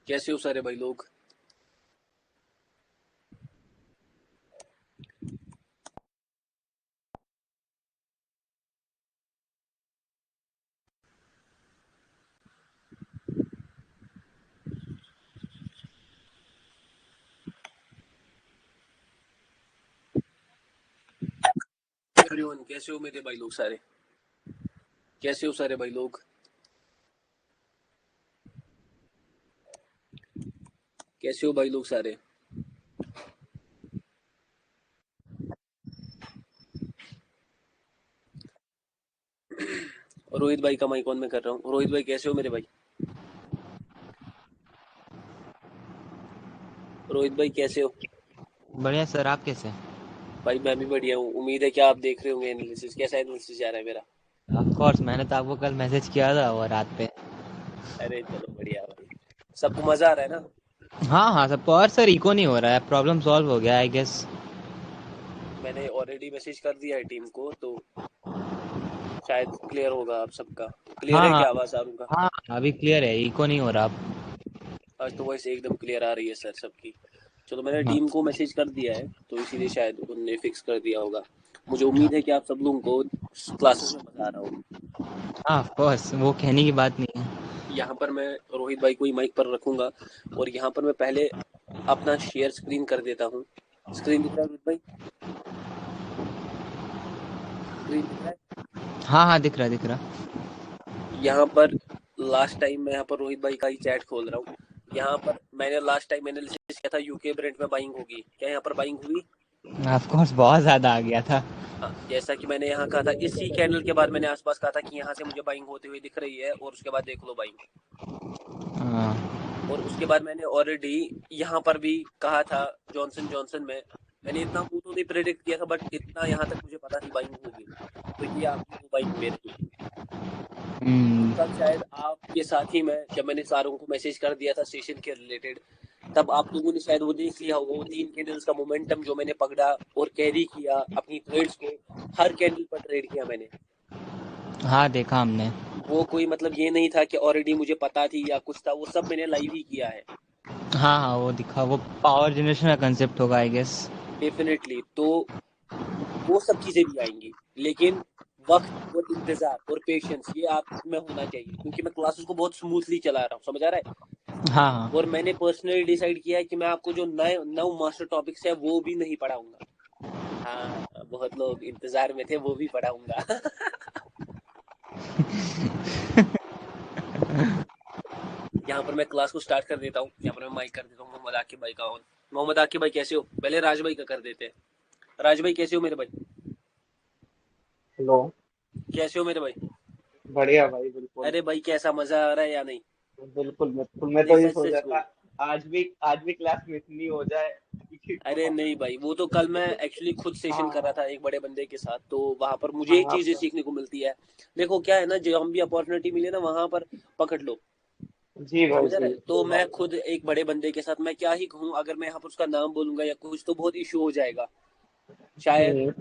कैसे हो सारे भाई लोग। एवरीवन कैसे हो मेरे भाई लोग सारे। कैसे हो सारे भाई लोग। कैसे हो भाई लोग सारे। रोहित भाई का माइक ऑन में कर रहा हूँ। रोहित भाई कैसे हो मेरे भाई। रोहित भाई कैसे हो। बढ़िया सर, आप कैसे? भाई मैं भी बढ़िया हूँ। उम्मीद है कि आप देख रहे होंगे एनालिसिस। कैसा एनालिसिस जा रहा है मेरा। ऑफ कोर्स, मैंने तो आपको कल मैसेज किया था वो रात पे। अरे चलो बढ़िया भाई। सबको मजा आ रहा है ना। हाँ हाँ, सबको। और सर इको नहीं हो रहा है, प्रॉब्लम सॉल्व हो गया आई गेस। मैंने ऑलरेडी मैसेज कर दिया है टीम को, तो शायद क्लियर होगा आप सबका। क्लियर हाँ है हाँ। क्या आवाज आरूँ का। हाँ, अभी क्लियर है, इको नहीं हो रहा अब। आज तो वैसे एकदम क्लियर आ रही है सर सबकी। चलो मैंने हाँ टीम को मैसेज कर दिया है, तो इसीलिए शायद उन्होंने फिक्स कर दिया होगा। मुझे उम्मीद है कि आप सब लोगों को क्लासेस में मजा आ रहा होगा। हाँ, ऑफ कोर्स, वो कहने की बात नहीं है। यहाँ पर मैं रोहित भाई को ही माइक पर रखूंगा, और यहाँ पर मैं पहले अपना शेयर स्क्रीन कर देता हूँ। स्क्रीन दिख रहा है रोहित भाई। स्क्रीन दिख रहा है। हाँ हाँ, दिख रहा दिख रहा। यहाँ पर लास्ट टाइम मैं यहाँ पर रोहित भाई का ही चैट खोल रहा हूँ। यहाँ पर मैंने लास्ट टाइम एनालिसिस किया था, यूके ब्रेंट में बाइंग होगी क्या, यहाँ पर बाइंग हुई। ऑफ कोर्स, बहुत ज्यादा आ गया था। हाँ, जैसा कि मैंने यहाँ कहा था, इसी कैंडल के बाद मैंने आसपास कहा था कि यहाँ से मुझे बाइंग होते हुए दिख रही है, और उसके बाद देख लो बाइंग। हाँ और उसके बाद मैंने ऑलरेडी यहाँ पर भी कहा था, जॉनसन जॉनसन में मैंने इतना वो तो नहीं प्रेडिक्ट किया था, बट इतना यहाँ तक मुझे पता थी बाइंग होगी। तो ये आपकी वो बाइंग मेरे हुई। तो हम्म। कल शायद आपके साथ ही मैं, जब मैंने सारों को मैसेज कर दिया था सेशन के रिलेटेड, तब आप लोगों ने शायद वो देख लिया होगा, वो 3 कैंडल्स का मोमेंटम जो मैंने पकड़ा और कैरी किया अपनी ट्रेड्स को। हर कैंडल पर ट्रेड किया मैंने। हाँ, देखा हमने। वो कोई मतलब ये नहीं था कि ऑलरेडी मुझे पता थी या कुछ था, वो सब मैंने लाइव ही किया है। हाँ हाँ, वो दिखा, वो पावर जनरेशन का कंसेप्ट होगा आई गेस। डेफिनेटली। तो वो सब चीजें भी आएंगी, लेकिन वक्त और इंतजार और पेशेंस ये आप में होना चाहिए, क्योंकि मैं क्लासेस को बहुत स्मूथली चला रहा हूँ, समझ आ रहा है। हाँ हाँ। और मैंने पर्सनली डिसाइड किया है कि मैं आपको जो नए नौ मास्टर टॉपिक्स है वो भी नहीं पढ़ाऊंगा। हाँ, बहुत लोग इंतजार में थे, वो भी पढ़ाऊंगा। यहाँ पर मैं क्लास को स्टार्ट कर देता हूँ। यहाँ पर मैं माइक कर देता हूँ मोहम्मद आकिब भाई का ऑन। मोहम्मद आकिब भाई कैसे हो। पहले राज भाई का कर देते हैं। राज भाई कैसे हो मेरे भाई। हेलो। कैसे हो मेरे भाई। बढ़िया भाई, बिल्कुल। अरे भाई कैसा मजा आ रहा है या नहीं। बिल्कुल बिल्कुल, मैं नहीं तो ये सच सोच सच रहा बोल। था आज भी क्लास में इतनी हो जाए कि अरे बहुत नहीं भाई, वो तो कल मैं एक्चुअली खुद सेशन कर रहा हाँ था एक बड़े बंदे के साथ, तो वहां पर मुझे एक हाँ चीजें सीखने को मिलती है। देखो क्या है ना, जो हम भी अपॉर्चुनिटी मिले ना वहां पर पकड़ लो। जी भाई समझ रहा जी, है। तो सही मैं बात है। खुद एक बड़े बंदे के साथ मैं क्या ही कहूँ, अगर मैं यहाँ पर उसका नाम बोलूंगा या कुछ तो बहुत इशू हो जाएगा शायद। हम्म,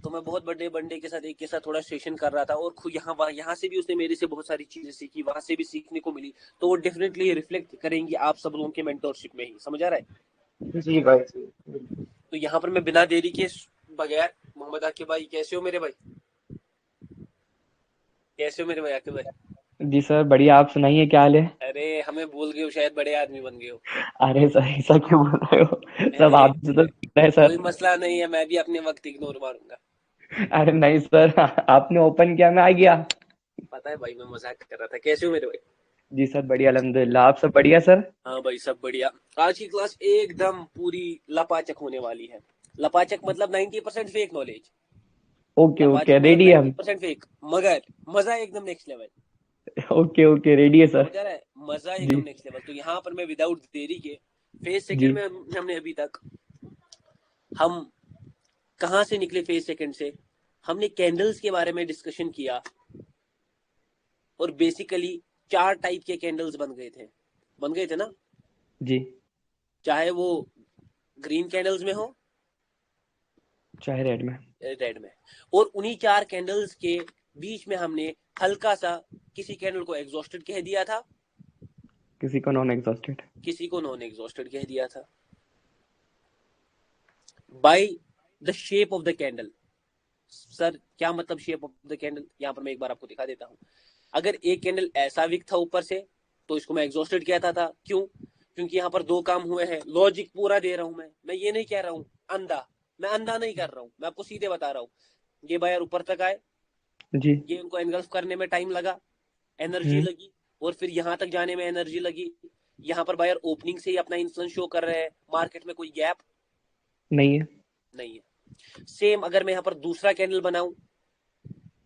तो मैं बहुत बड़े बंदे के साथ एक के साथ थोड़ा सेशन कर रहा था, और खुद यहाँ से भी उसने मेरे से बहुत सारी चीजें सीखी, वहां से भी सीखने को मिली। तो वो डेफिनेटली रिफ्लेक्ट करेंगी आप सब लोगों के मेंटोरशिप में ही, समझ आ रहा है। जी भाई जी, बिल्कुल। तो यहाँ पर मैं बिना देरी के बगैर, मोहम्मद आकिब भाई कैसे हो मेरे भाई। कैसे हो मेरे भाई आकिब भाई। जी सर, बढ़िया। आप सुनाइए, क्या हाल है? अरे हमें भूल गए हो, शायद बड़े आदमी बन गए हो। अरे सर, ऐसा क्यों बोल रहे हो? सब अरे आपसे तो सीखना है कोई सर। मसला नहीं है, मैं भी अपने वक्त इग्नोर मारूंगा। अरे नहीं सर, आपने ओपन किया, मैं आ गया। पता है भाई, मैं मजाक कर रहा था। कैसे हो मेरे भाई। जी सर, बढ़िया अल्हम्दुलिल्लाह। आप सब बढ़िया सर? हाँ भाई सब बढ़िया। आज की क्लास एकदम पूरी लपाचक होने वाली है। लपाचक मतलब 90% फेक नॉलेज। ओके ओके, लपाचक मतलब रेडी है हम। 90% फेक, मगर मजा एकदम next level. Okay okay, ready है सर। समझ आ रहा है, मजा जी एकदम नेक्स्ट लेवल। तो यहाँ पर मैं विदाउट देरी के फेज जी सेकंड में, हमने अभी तक हम कहाँ से निकले फेज सेकंड से। हमने कैंडल्स के बारे में डिस्कशन किया, और बेसिकली 4 टाइप के कैंडल्स बन गए थे ना। जी। चाहे वो ग्रीन कैंडल्स में हो, चाहे रेड में। रेड में। और उन्हीं 4 कैंडल्स के बीच में हमने हल्का सा किसी कैंडल को एग्जॉस्टेड कह दिया था, किसी को नॉन एग्जॉस्टेड। किसी को नॉन एग्जॉस्टेड कह दिया था। By the shape of the candle. Sir क्या मतलब शेप ऑफ द कैंडल? यहाँ पर मैं एक बार आपको दिखा देता हूँ। अगर एक कैंडल ऐसा विक था ऊपर से तो इसको मैं एग्जॉस्टेड कहता था। क्यों? क्योंकि यहाँ पर दो काम हुए हैं। लॉजिक पूरा दे रहा हूँ मैं ये नहीं कह रहा हूँ अंधा, मैं अंधा नहीं कर रहा हूँ, मैं आपको सीधे बता रहा हूँ। ये बायर ऊपर तक आए, जी। ये इनको एनगल्फ करने में टाइम लगा, एनर्जी लगी, और फिर यहाँ तक जाने में एनर्जी लगी। यहाँ पर बायर ओपनिंग से ही अपना इन्फ्लुएंस शो कर रहे हैं, मार्केट में कोई गैप नहीं है। नहीं है। सेम अगर मैं यहाँ पर दूसरा कैंडल बनाऊं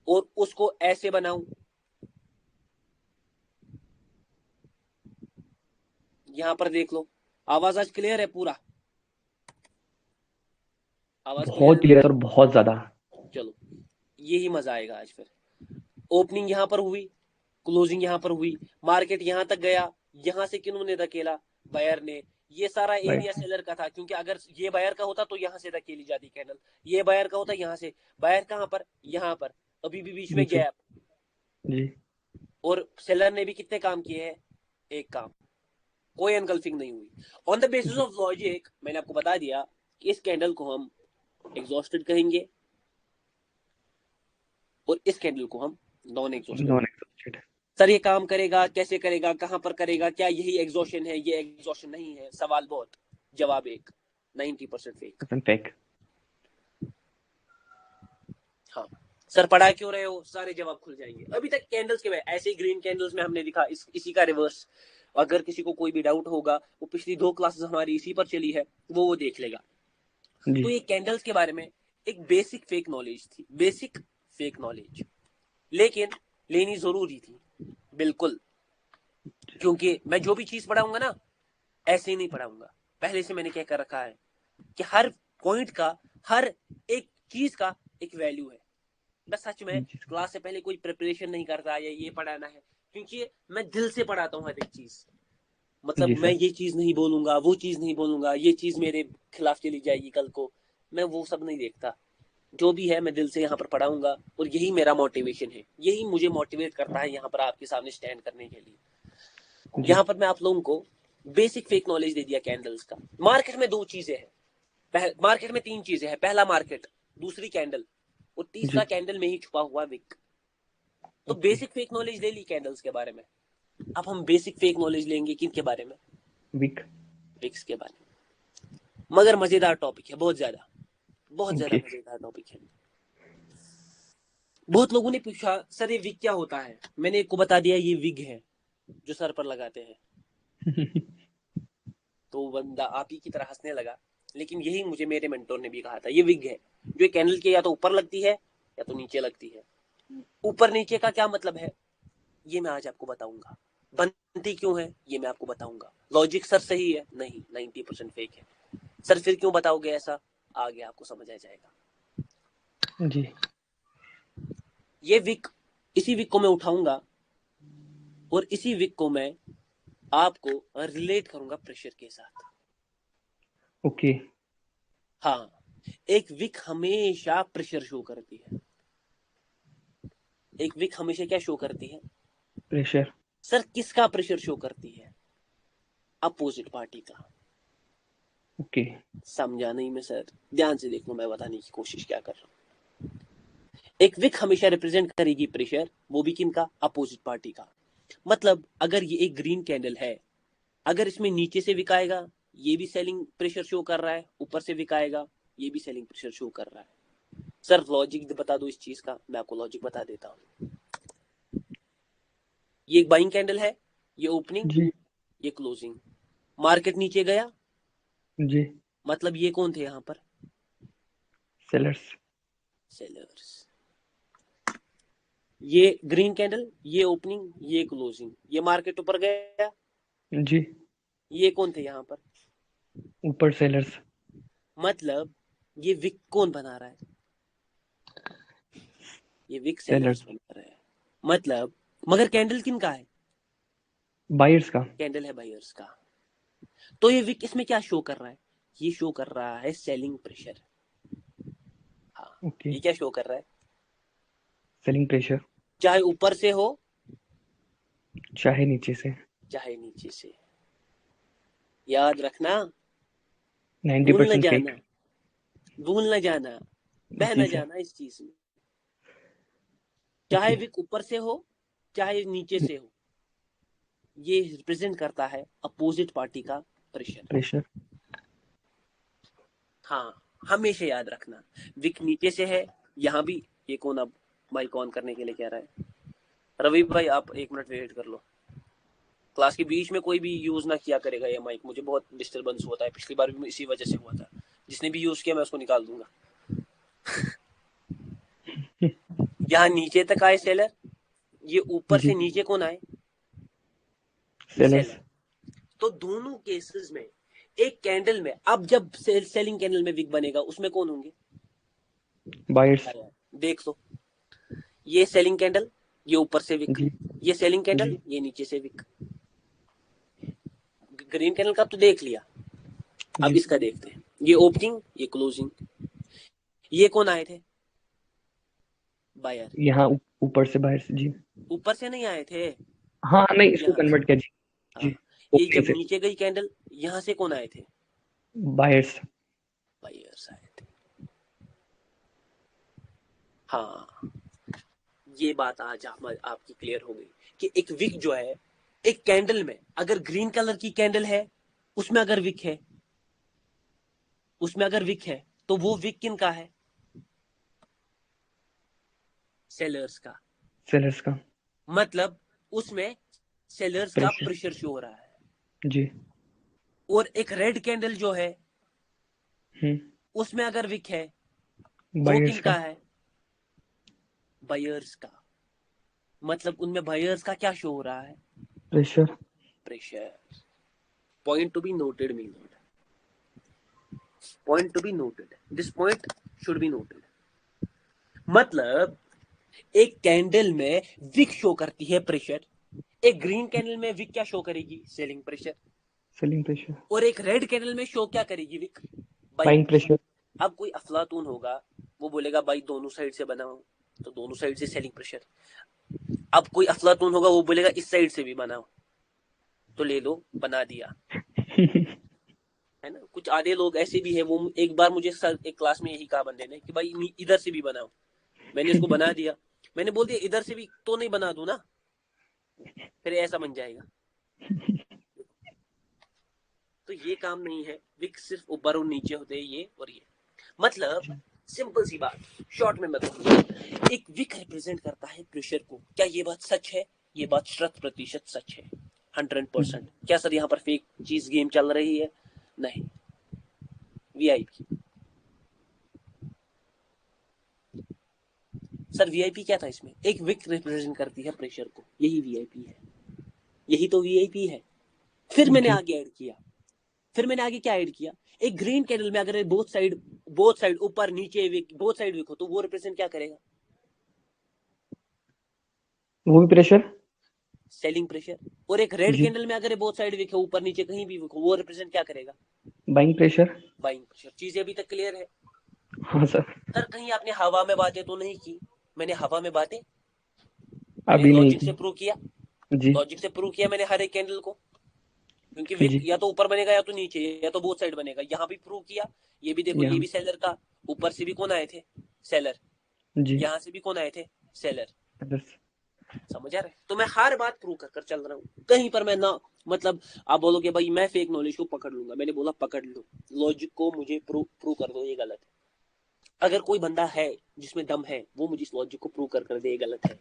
और उसको ऐसे बनाऊं, यहाँ पर देख लो, आवाज आज क्लियर है? पूरा आवाज क्लियर बहुत है ना? क्लियर है और बहुत ज्यादा। चलो यही मजा आएगा आज। फिर ओपनिंग यहाँ पर हुई, क्लोजिंग यहाँ पर हुई, मार्केट यहाँ तक गया, यहाँ से किन्होंने धकेला? बायर ने। ये सारा एरिया राइट। सेलर का था, क्योंकि अगर ये बायर का होता तो यहाँ से धकेली जाती कैंडल, ये बायर का होता यहाँ से। बायर कहाँ पर? यहाँ पर, अभी भी बीच में नीचे। गैप। जी। और सेलर ने भी कितने काम किए हैं? एक काम, कोई एनगल्फिंग नहीं हुई। ऑन द बेसिस जी। ऑफ लॉजिक मैंने आपको बता दिया कि इस कैंडल को हम एग्जॉस्टेड कहेंगे और इस कैंडल को हम non exhausted. Non exhausted. Sir ये काम करेगा कैसे करेगा, कहां पर करेगा, क्या यही एग्जॉशन है? ये एग्जॉशन नहीं है। सवाल बहुत, जवाब एक, 90% फेक। फेक। हाँ सर पढ़ा क्यों रहे हो? सारे जवाब खुल जाएंगे। अभी तक कैंडल्स के में ऐसे ही ग्रीन कैंडल्स में हमने दिखा, इसी का रिवर्स। अगर किसी को कोई भी डाउट होगा, वो पिछली 2 क्लासेस हमारी इसी पर चली है, वो देख लेगा। जी। तो ये कैंडल्स के बारे में एक बेसिक फेक नॉलेज थी, बेसिक फेक नॉलेज, लेकिन लेनी जरूरी थी बिल्कुल। क्योंकि मैं जो भी चीज पढ़ाऊंगा ना, ऐसे ही नहीं पढ़ाऊंगा। पहले से मैंने क्या कर रखा है कि हर पॉइंट का, हर एक चीज का एक वैल्यू है। मैं सच में जी। क्लास से पहले कोई प्रिपरेशन नहीं करता या ये पढ़ाना है, क्योंकि मैं दिल से पढ़ाता हूँ हर एक चीज। मतलब जी मैं सर। ये चीज नहीं बोलूंगा, वो चीज नहीं बोलूंगा, ये चीज मेरे खिलाफ चली जाएगी कल को, मैं वो सब नहीं देखता। जो भी है मैं दिल से यहाँ पर पढ़ाऊंगा, और यही मेरा मोटिवेशन है, यही मुझे मोटिवेट करता है यहाँ पर आपके सामने स्टैंड करने के लिए। जी। यहाँ पर मैं आप लोगों को बेसिक फेक नॉलेज दे दिया कैंडल्स का। मार्केट में 2 चीजें हैं, मार्केट में 3 चीजें हैं। पहला मार्केट, दूसरी कैंडल, और तीसरा जी। कैंडल में ही छुपा हुआ विक। तो ओके। बेसिक फेक नॉलेज ले ली कैंडल्स के बारे में। अब हम बेसिक फेक नॉलेज लेंगे किन के बारे में? वीक। विक्स के बारे में। मगर मजेदार टॉपिक है, बहुत ज्यादा ओके। मजेदार टॉपिक है। बहुत लोगों ने पूछा सर ये विग क्या होता है? मैंने एक को बता दिया ये विग है जो सर पर लगाते हैं। तो बंदा आप ही की तरह हंसने लगा, लेकिन यही मुझे मेरे मेंटोर ने भी कहा था, ये विग है जो कैंडल के या तो ऊपर लगती है या तो नीचे लगती है। ऊपर नीचे का क्या मतलब है ये मैं आज आपको बताऊंगा। बनती क्यों है ये मैं आपको बताऊंगा। लॉजिक सर सही है? नहीं, 90% फेक है। सर फिर क्यों बताओगे ऐसा? आगे आपको समझ आ जाएगा। जी। ये विक, इसी विक को मैं उठाऊंगा और इसी विक को मैं आपको रिलेट करूंगा प्रेशर के साथ। ओके। हाँ, एक विक हमेशा प्रेशर शो करती है। एक विक हमेशा क्या शो करती है? प्रेशर। सर किसका प्रेशर शो करती है? अपोजिट पार्टी का। ओके। समझा नहीं मैं सर? ध्यान से देखो, मैं बताने की कोशिश क्या कर रहा हूँ। एक विक हमेशा रिप्रेजेंट करेगी प्रेशर, वो भी किनका? अपोजिट पार्टी का। मतलब अगर ये एक ग्रीन कैंडल है, अगर इसमें नीचे से विक आएगा, ये भी सेलिंग प्रेशर शो कर रहा है, ऊपर से विक आएगा, ये भी सेलिंग प्रेशर शो कर रहा है। सर लॉजिक बता दो इस चीज का। मैं आपको लॉजिक बता देता हूँ। ये एक बाइंग कैंडल है, ये ओपनिंग, जी। ये क्लोजिंग। मार्केट नीचे गया, जी। मतलब ये कौन थे यहाँ पर? सेलर्स। सेलर्स। ये ग्रीन कैंडल, ये ओपनिंग, ये क्लोजिंग, ये मार्केट ऊपर गया, जी। ये कौन थे यहाँ पर? ऊपर सेलर्स। मतलब ये विक कौन बना रहा है? ये विक सेलर्स सेलर्स। बना रहा है। मतलब मगर कैंडल किन का है? बायर्स का। कैंडल है बायर्स का। तो ये विक इसमें क्या शो कर रहा है? ये शो कर रहा है सेलिंग प्रेशर। हाँ, ओके। ये क्या शो कर रहा है? Selling pressure. चाहे ऊपर से हो, चाहे नीचे से। चाहे नीचे से। याद रखना, भूल न 90% जाना, फेक। भूल न जाना, बह जी न सर। जाना इस चीज में। चाहे ओके। विक ऊपर से हो चाहे नीचे से हो, ये रिप्रेजेंट करता है अपोजिट पार्टी का प्रेशर। प्रेशर। हाँ, हमेशा याद रखना, विक नीचे से है। यहाँ भी ये कौन अब माइक ऑन करने के लिए कह रहा है? रवि भाई आप 1 मिनट वेट कर लो। क्लास के बीच में कोई भी यूज ना किया करेगा ये माइक, मुझे बहुत डिस्टरबेंस होता है, पिछली बार भी इसी वजह से हुआ था। जिसने भी यूज किया मैं उसको निकाल दूंगा। यहाँ नीचे तक आए सेलर, ये ऊपर जी। से नीचे कौन आए? सेलर्स। सेलर। तो दोनों केसेस में एक कैंडल में, अब जब सेलिंग कैंडल में विक बनेगा उसमें कौन होंगे? बायर्स। देख लो, ये सेलिंग कैंडल, ये ऊपर से विक, जी। ये सेलिंग कैंडल, जी। ये नीचे से विक। ग्रीन कैंडल का तो देख लिया, अब जी। इसका देखते हैं। ये ओपनिंग, ये क्लोजिंग। ये कौन आए थे? बायर। यहाँ ऊपर से बायर्स। जी। ऊपर से नहीं आए थे, हाँ नहीं, इसको यहाँ से। कन्वर्ट किया जी। हाँ, जी। ये ओपनिंग जब से। नीचे गई कैंडल, यहाँ से कौन आए थे? बायर्स। बायर्स आए थे। हाँ, ये बात आज आपकी क्लियर हो गई कि एक विक जो है, एक कैंडल में अगर ग्रीन कलर की कैंडल है, उसमें अगर विक है, उसमें अगर विक है, तो वो विक किन का है? सेलर्स का। सेलर्स का। मतलब उसमें सेलर्स का प्रेशर। प्रेशर शो हो रहा है। जी। और एक रेड कैंडल जो है, हम्म। उसमें अगर विक है, वो बायर्स किन का। का है? बायर्स का। मतलब उनमें बायर्स का क्या शो हो रहा है? Pressure. Pressure. Point to be noted mean, point to be noted, this point should be noted. मतलब एक कैंडल में विक शो करती है प्रेशर, एक ग्रीन कैंडल में विक क्या शो करेगी? Selling pressure. Selling pressure. और एक रेड कैंडल में शो क्या करेगी wick? Buying buying pressure. Pressure. अब कोई अफलातून होगा, वो बोलेगा भाई दोनों साइड से बनाओ, तो दोनों साइड से सेलिंग प्रेशर। अब कोई अफलातून होगा, वो बोलेगा इस साइड से भी बनाओ, तो ले लो बना दिया, है ना। कुछ आधे लोग ऐसे भी है, वो एक बार मुझे सर एक क्लास में यही कहा बंदे ने कि भाई इधर से भी बनाओ, मैंने उसको बना दिया। मैंने बोल दिया इधर से भी तो नहीं बना दूं ना, फिर ऐसा बन जाएगा। तो ये काम नहीं है, विक सिर्फ ऊपर और नीचे होते हैं, ये और ये। मतलब सिंपल सी बात, शॉर्ट में मतलब एक विक रिप्रेजेंट करता है प्रेशर को। क्या ये बात सच है? ये बात 100% सच है, 100%। क्या सर यहाँ पर फेक चीज गेम चल रही है? नहीं। वीआईपी। सर वीआईपी क्या था इसमें? एक विक रिप्रेजेंट करती है प्रेशर को, यही वीआईपी है, यही तो वीआईपी है। फिर मैंने जी। आगे ऐड किया, फिर मैंने आगे क्या ऐड किया? एक ग्रीन कैंडल में अगर बोथ साइड ऊपर नीचे विक, बोथ साइड विक हो, तो वो रिप्रेजेंट क्या करेगा? वो भी प्रेशर। Selling pressure. और एक रेड जी। कैंडल में अगर बोथ साइड विक है, ऊपर नीचे कहीं भी विक हो, वो रिप्रेजेंट क्या करेगा? Buying pressure. Buying pressure. चीजें अभी तक क्लियर है? हाँ सर। सर कहीं आपने हवा में बातें तो नहीं की? मैंने हवा में बातें, मैंने अभी नहीं लॉजिक से की। प्रूव किया, जी। लॉजिक से प्रूव किया मैंने हर एक कैंडल को, क्योंकि विक जी। या तो ऊपर बनेगा या तो नीचे, या तो बोथ साइड बनेगा। यहाँ भी प्रूव किया, ये भी देखो, ये यहाँ। भी सेलर का, ऊपर से भी कौन आए थे? सेलर। जी। यहाँ से भी कौन आए थे? सेलर। सेलर्स। समझ आ रहा है? तो मैं हर बात प्रूव कर कर चल रहा हूँ, कहीं पर मैं ना, मतलब आप बोलोगे भाई मैं फेक नॉलेज को पकड़ लूंगा, मैंने बोला पकड़ लो, लॉजिक को मुझे प्रूव कर दो ये गलत है। अगर कोई बंदा है जिसमें दम है, वो मुझे इस लॉजिक को प्रूव कर कर दे ये गलत है।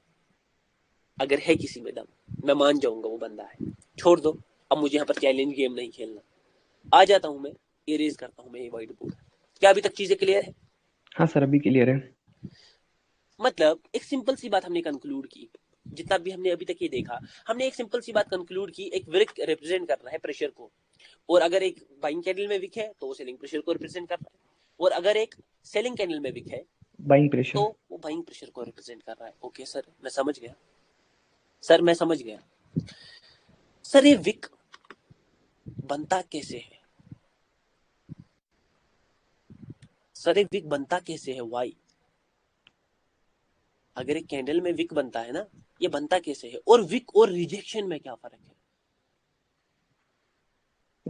अगर है किसी में दम, मैं मान जाऊंगा वो बंदा है। छोड़ दो, अब मुझे यहाँ पर चैलेंज गेम नहीं खेलना। आ जाता हूँ मैं, इरेज करता हूँ मैं ये व्हाइट बोर्ड। क्या अभी तक चीजें क्लियर है? हाँ सर, अभी क्लियर है। मतलब एक सिंपल सी बात हमने कंक्लूड की, जितना भी हमने अभी तक ये देखा, हमने एक सिंपल सी बात कंक्लूड की, एक विक रिप्रेजेंट कर रहा है प्रेशर को, और अगर एक बाइंग कैंडल में विक है तो वो सेलिंग प्रेशर को रिप्रेजेंट कर रहा है, और अगर एक सेलिंग कैंडल में विक है बाइंग तो प्रेशर। वो बाइंग प्रेशर को रिप्रेजेंट कर रहा है। ओके सर, मैं समझ गया, सर मैं समझ गया। सर ये विक बनता कैसे है? सर ये विक बनता कैसे है? वाई? अगर एक कैंडल में विक बनता है ना, ये बनता कैसे है? और विक और रिजेक्शन में क्या फर्क है?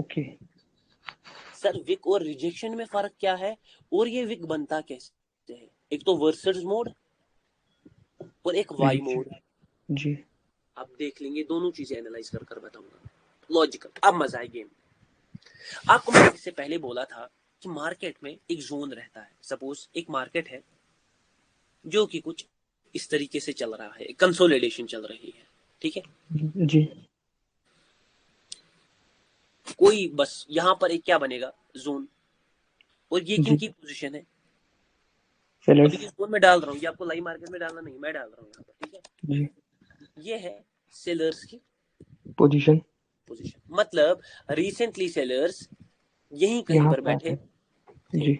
ओके सर विक और रिजेक्शन में फर्क क्या है और ये विक बनता कैसे है? एक तो वर्सेस मोड और एक वाई रिजेक्शन मोड। जी आप देख लेंगे, दोनों चीजें एनालाइज कर कर बताऊंगा, लॉजिकल। अब मजा है गेम। आपको मैंने इससे पहले बोला था कि मार्केट में एक जोन रहता है। सपोज एक मार्केट है जो कि कुछ इस तरीके से चल रहा है, कंसोलिडेशन चल रही है, ठीक है। जी कोई बस यहाँ पर एक क्या बनेगा, जोन। और ये जी किनकी पोजीशन है? सेलर्स अभी इस जोन में डाल रहा हूँ, ये आपको लाइव मार्केट में डालना नहीं, मैं डाल रहा हूँ यहाँ पर, ठीक है। जी ये है सेलर्स की पोजीशन पोजीशन, मतलब रिसेंटली सेलर्स यहीं कहीं यहाँ पर पे बैठे आते हैं थे, जी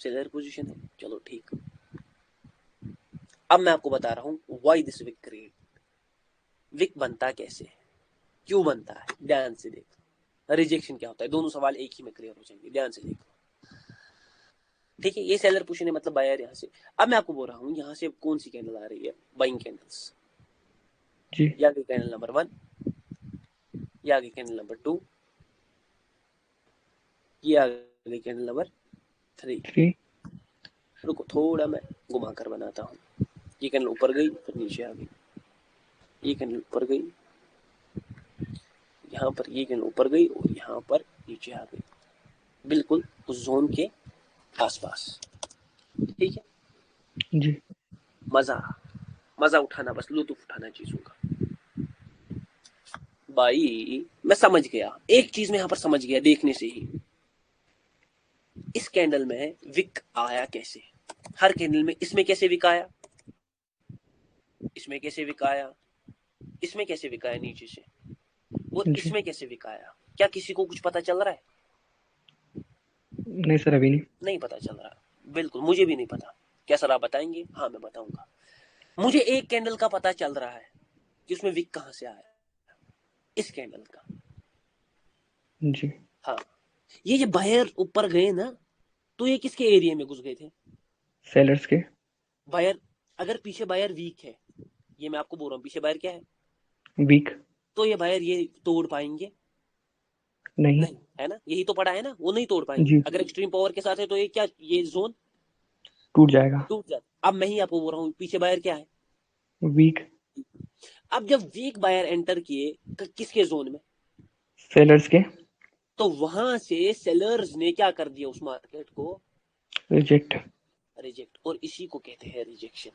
सेलर पोजीशन है। चलो ठीक। अब मैं आपको बता रहा हूँ why this wick create. Wick बनता कैसे है, क्यों बनता है, ध्यान से देखो। रिजेक्शन क्या होता है, दोनों सवाल एक ही में क्लियर हो जाएंगे, ध्यान से देखो, ठीक है। ये सेलर पोजीशन है, मतलब बायर यहाँ से। अब मैं आपको बोल रहा हूँ यहाँ से कौन सी कैंडल आ रही है, बाइंग कैंडल्स। जी ये आ गई कैंडल नंबर 1, ये आ गई कैंडल नंबर 2, ये आ गई कैंडल नंबर 3। 3 रुको थोड़ा मैं घुमा कर बनाता हूँ। ये कैंडल ऊपर गई फिर नीचे आ गई, ये कैंडल ऊपर गई, यहाँ पर ये कैंडल ऊपर गई और यहाँ पर नीचे आ गई, बिल्कुल उस जोन के आसपास, ठीक है। जी मजा मजा उठाना, बस लुत्फ उठाना चीजों का। भाई मैं समझ गया, एक चीज मैं यहाँ पर समझ गया देखने से ही। इस कैंडल में विक आया कैसे, हर कैंडल में। इसमें कैसे विक आया, इसमें कैसे विक आया, इसमें कैसे विक आया नीचे से, और जी इसमें कैसे विक आया। क्या किसी को कुछ पता चल रहा है? नहीं सर अभी नहीं नहीं पता चल रहा, बिल्कुल मुझे भी नहीं पता। क्या सर आप बताएंगे? हाँ मैं बताऊंगा। मुझे एक कैंडल का पता चल रहा है कि उसमें विक कहां से आया, इस कैंडल का। जी हाँ, ये बायर ऊपर गए ना, तो ये किसके एरिया में घुस गए थे? सेलर्स के बायर। अगर पीछे बायर वीक है, ये मैं आपको बोल रहा हूँ, पीछे बायर क्या है, वीक तो ये बायर ये तोड़ पाएंगे? नहीं नहीं, है ना, यही तो पड़ा है ना, वो नहीं तोड़ पाएंगे। जी अगर एक्सट्रीम पावर के साथ है तो ये क्या, ये जोन टूट जाएगा टूट जाता। अब मैं ही आपको बोल रहा हूँ पीछे बायर क्या है। वीक अब जब वीक बायर एंटर किए किसके जोन में, सेलर्स के तो वहां से सेलर्स ने क्या कर दिया, उस मार्केट को रिजेक्ट रिजेक्ट, और इसी को कहते हैं रिजेक्शन।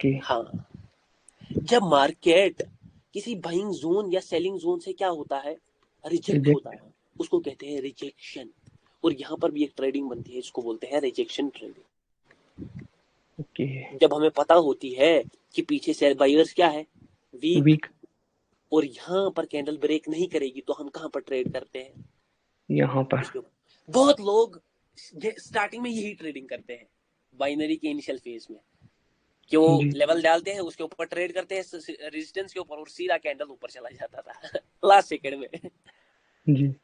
के हाँ, जब मार्केट किसी बाइंग जोन या सेलिंग जोन से क्या होता है, रिजेक्ट होता रिजेक्ट है, उसको कहते हैं रिजेक्शन। और यहाँ पर भी एक ट्रेडिंग बनती है, इसको बोलते हैं रिजेक्शन ट्रेडिंग। ओके जब हमें पता होती है कि पीछे सेल बायर्स क्या है, वीक, वीक और यहाँ पर कैंडल ब्रेक नहीं करेगी, तो हम कहाँ पर ट्रेड करते हैं, यहाँ पर इसके ऊपर। बहुत लोग स्टार्टिंग में यही ट्रेडिंग करते हैं, बाइनरी के इनिशियल फेज में, कि वो जी लेवल डालते हैं, उसके ऊपर ट्रेड करते हैं रेजिस्टेंस के ऊपर, और सीधा कैंडल ऊपर चला जाता था लास्ट सेकंड में। जी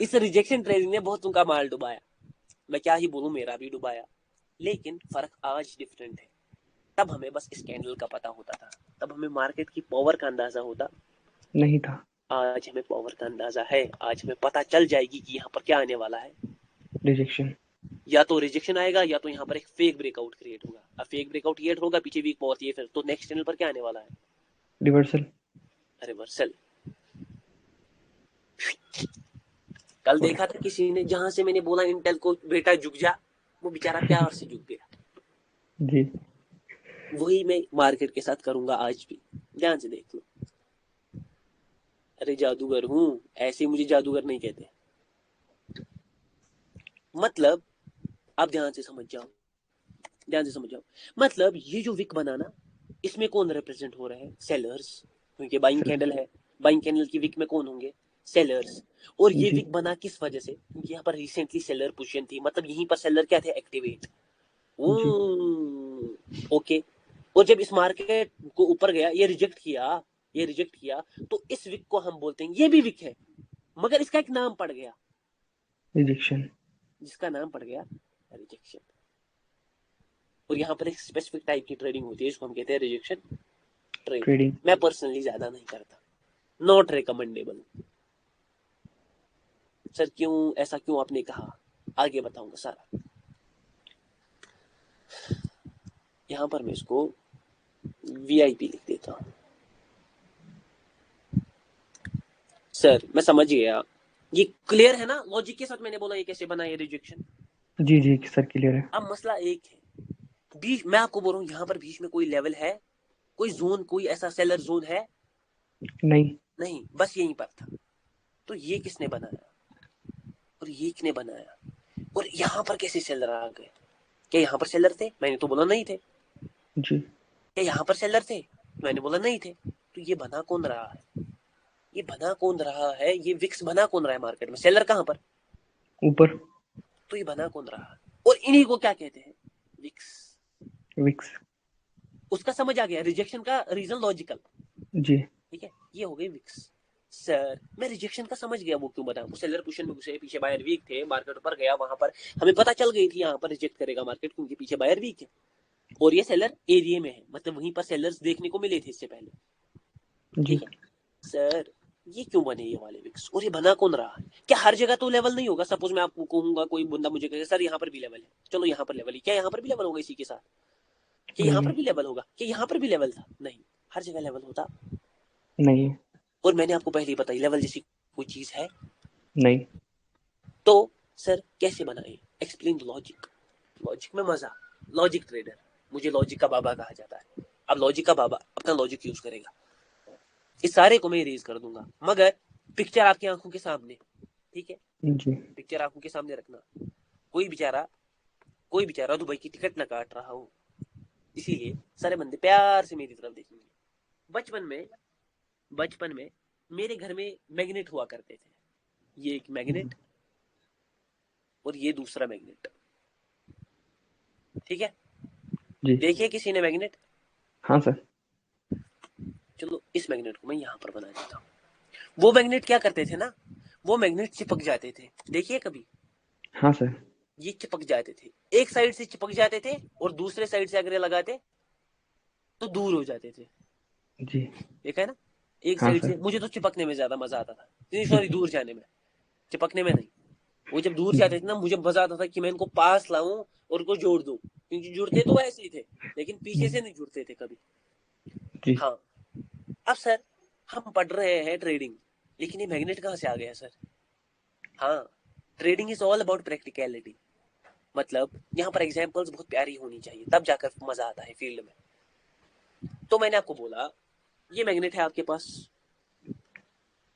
इस रिजेक्शन ट्रेडिंग ने बहुत उनका माल डुबाया, मैं क्या ही बोलूं, मेरा भी डुबाया। लेकिन फर्क आज डिफरेंट है। तब हमें बस इस कैंडल का पता होता था, तब हमें मार्केट की पावर का अंदाजा होता। नहीं था आज हमें पावर का अंदाजा है, आज हमें पता चल जाएगी कि यहाँ पर क्या आने वाला है। रिजेक्शन या तो रिजेक्शन आएगा, या तो यहाँ पर एक फेक ब्रेकआउट क्रिएट होगा। अब फेक ब्रेकआउट ये होगा, पीछे वीक पहुंची है, फिर तो नेक्स्ट चैनल पर क्या आने वाला है, रिवर्सल रिवर्सल। कल देखा था किसी ने, जहां से मैंने बोला इंटेल को बेटा झुक जा, वो बेचारा प्यार से झुक गया। जी वही मैं मार्केट के साथ करूंगा आज भी, ध्यान से देख लो। अरे जादूगर हूं, ऐसे मुझे जादूगर नहीं कहते। मतलब आप ध्यान से समझ जाओ, ध्यान से समझ जाओ। मतलब ये जो विक बनाना, इसमें कौन रिप्रेजेंट हो रहा है, सेलर्स, क्योंकि बाइंग कैंडल है। बाइंग कैंडल की विक में कौन होंगे, सेलर्स। और ये जी विक बना किस वजह से, क्योंकि यहाँ पर रिसेंटली सेलर पोजीशन थी, मतलब यहीं पर सेलर क्या थे, एक्टिवेट। जी ओके। और जब इस मार्केट को ऊपर गया, ये रिजेक्ट किया, ये रिजेक्ट किया, तो इस विक को हम बोलते हैं, ये भी विक है, मगर इसका एक नाम पड़ गया, रिजेक्शन जिसका नाम पड़ गया रिजेक्शन। और यहाँ पर एक स्पेसिफिक टाइप की ट्रेडिंग होती है, जिसको हम कहते हैं रिजेक्शन ट्रेडिंग। ट्रेडिंग मैं पर्सनली ज्यादा नहीं करता, नॉट रिकमेंडेबल। सर क्यों ऐसा क्यों आपने कहा, आगे बताऊंगा सारा। यहां पर मैं इसको VIP लिख देता हूं। सर मैं समझ गया, ये क्लियर है ना लॉजिक के साथ मैंने बोला ये कैसे बना ये रिजेक्शन। जी जी सर क्लियर है। अब मसला एक है, बीच मैं आपको बोल रहा हूँ यहाँ पर बीच में कोई लेवल है, कोई जोन, कोई ऐसा सेलर जोन है नहीं। नहीं, बस यहीं पर था। तो ये किसने बनाया और ये किसने बनाया और यहाँ पर कैसे सेलर आ गए? क्या यहाँ पर सेलर थे? मैंने तो बोला नहीं थे। जी। क्या यहाँ पर सेलर थे? मैंने बोला नहीं थे। तो ये बना कौन रहा है? ये बना कौन रहा है? ये विक्स बना कौन रहा है मार्केट में? सेलर कहाँ पर? ऊपर। तो ये बना कौन रहा है? और इन्हीं को क्या कहते हैं? विक्स। विक्स। उसका समझ आ गया रिजेक्शन का रीजन लॉजिकल। जी। ठीक है, ये हो गई विक्स। सर मैं रिजेक्शन का समझ गया वो क्यों बना, वो सेलर पोजीशन में घुसे, पीछे बायर वीक थे, मार्केट ऊपर गया, वहां पर हमें पता चल गई थी यहाँ पर रिजेक्ट करेगा मार्केट क्योंकि पीछे बायर वीक है और ये सेलर एरिया में है, मतलब वहीं पर सेलर्स देखने को मिले थे इससे पहले। जी। ठीक है सर, ये क्यों बने ये वाले विक्स और ये बना कौन रहा है? क्या हर जगह तो लेवल नहीं होगा? सपोज मैं आपको कहूंगा, कोई बंदा मुझे कहे सर यहाँ पर भी लेवल है, चलो यहाँ पर लेवल है, क्या यहाँ पर भी लेवल होगा इसी के साथ? क्या यहाँ पर नहीं भी लेवल होगा? क्या यहाँ पर भी लेवल था? नहीं, हर जगह लेवल होता। नहीं और मैंने आपको पहले ही बताई लेवल जैसी कोई चीज है नहीं। तो सर कैसे बनाए? Explain the logic. लॉजिक में मजा, लॉजिक ट्रेडर, मुझे लॉजिक का बाबा कहा जाता है। अब लॉजिक का बाबा अपना लॉजिक यूज करेगा, इस सारे को मैं इरेज कर दूंगा, मगर पिक्चर आपकी आंखों के सामने। ठीक है, जी। पिक्चर आंखों के सामने रखना। कोई बेचारा दुबई की टिकट ना काट रहा हो, इसीलिए सारे बंदे प्यार से मेरी तरफ देखेंगे। बचपन में मेरे घर में मैग्नेट हुआ करते थे, ये एक मैग्नेट और ये दूसरा मैग्नेट। ठीक है, जी। देखिए किसी ने मैग्नेट? हाँ सर। चलो इस मैग्नेट को मैं यहाँ पर बना देता हूँ। वो मैग्नेट क्या करते थे ना, वो मैग्नेट चिपक जाते थे, देखिए कभी? हाँ सर। ये चिपक जाते थे, एक साइड से चिपक जाते थे और दूसरे साइड से अगर लगाते तो दूर हो जाते थे। जी। देखा है ना, एक हाँ साइड से। सर। मुझे तो चिपकने में ज्यादा मजा आता था, सॉरी दूर जाने में, चिपकने में नहीं। वो जब दूर जाते थे ना, मुझे मजा आता था कि मैं इनको पास लाऊं और उनको जोड़ दूं, क्योंकि जुड़ते तो ऐसे ही थे लेकिन पीछे से नहीं जुड़ते थे कभी। जी। हाँ, अब सर हम पढ़ रहे हैं ट्रेडिंग, लेकिन ये मैग्नेट कहाँ से आ गया सर? हाँ, trading is all about practicality, मतलब यहाँ पर एग्जांपल्स बहुत प्यारी होनी चाहिए, तब जाकर मजा आता है फील्ड में। तो मैंने आपको बोला ये मैग्नेट है आपके पास,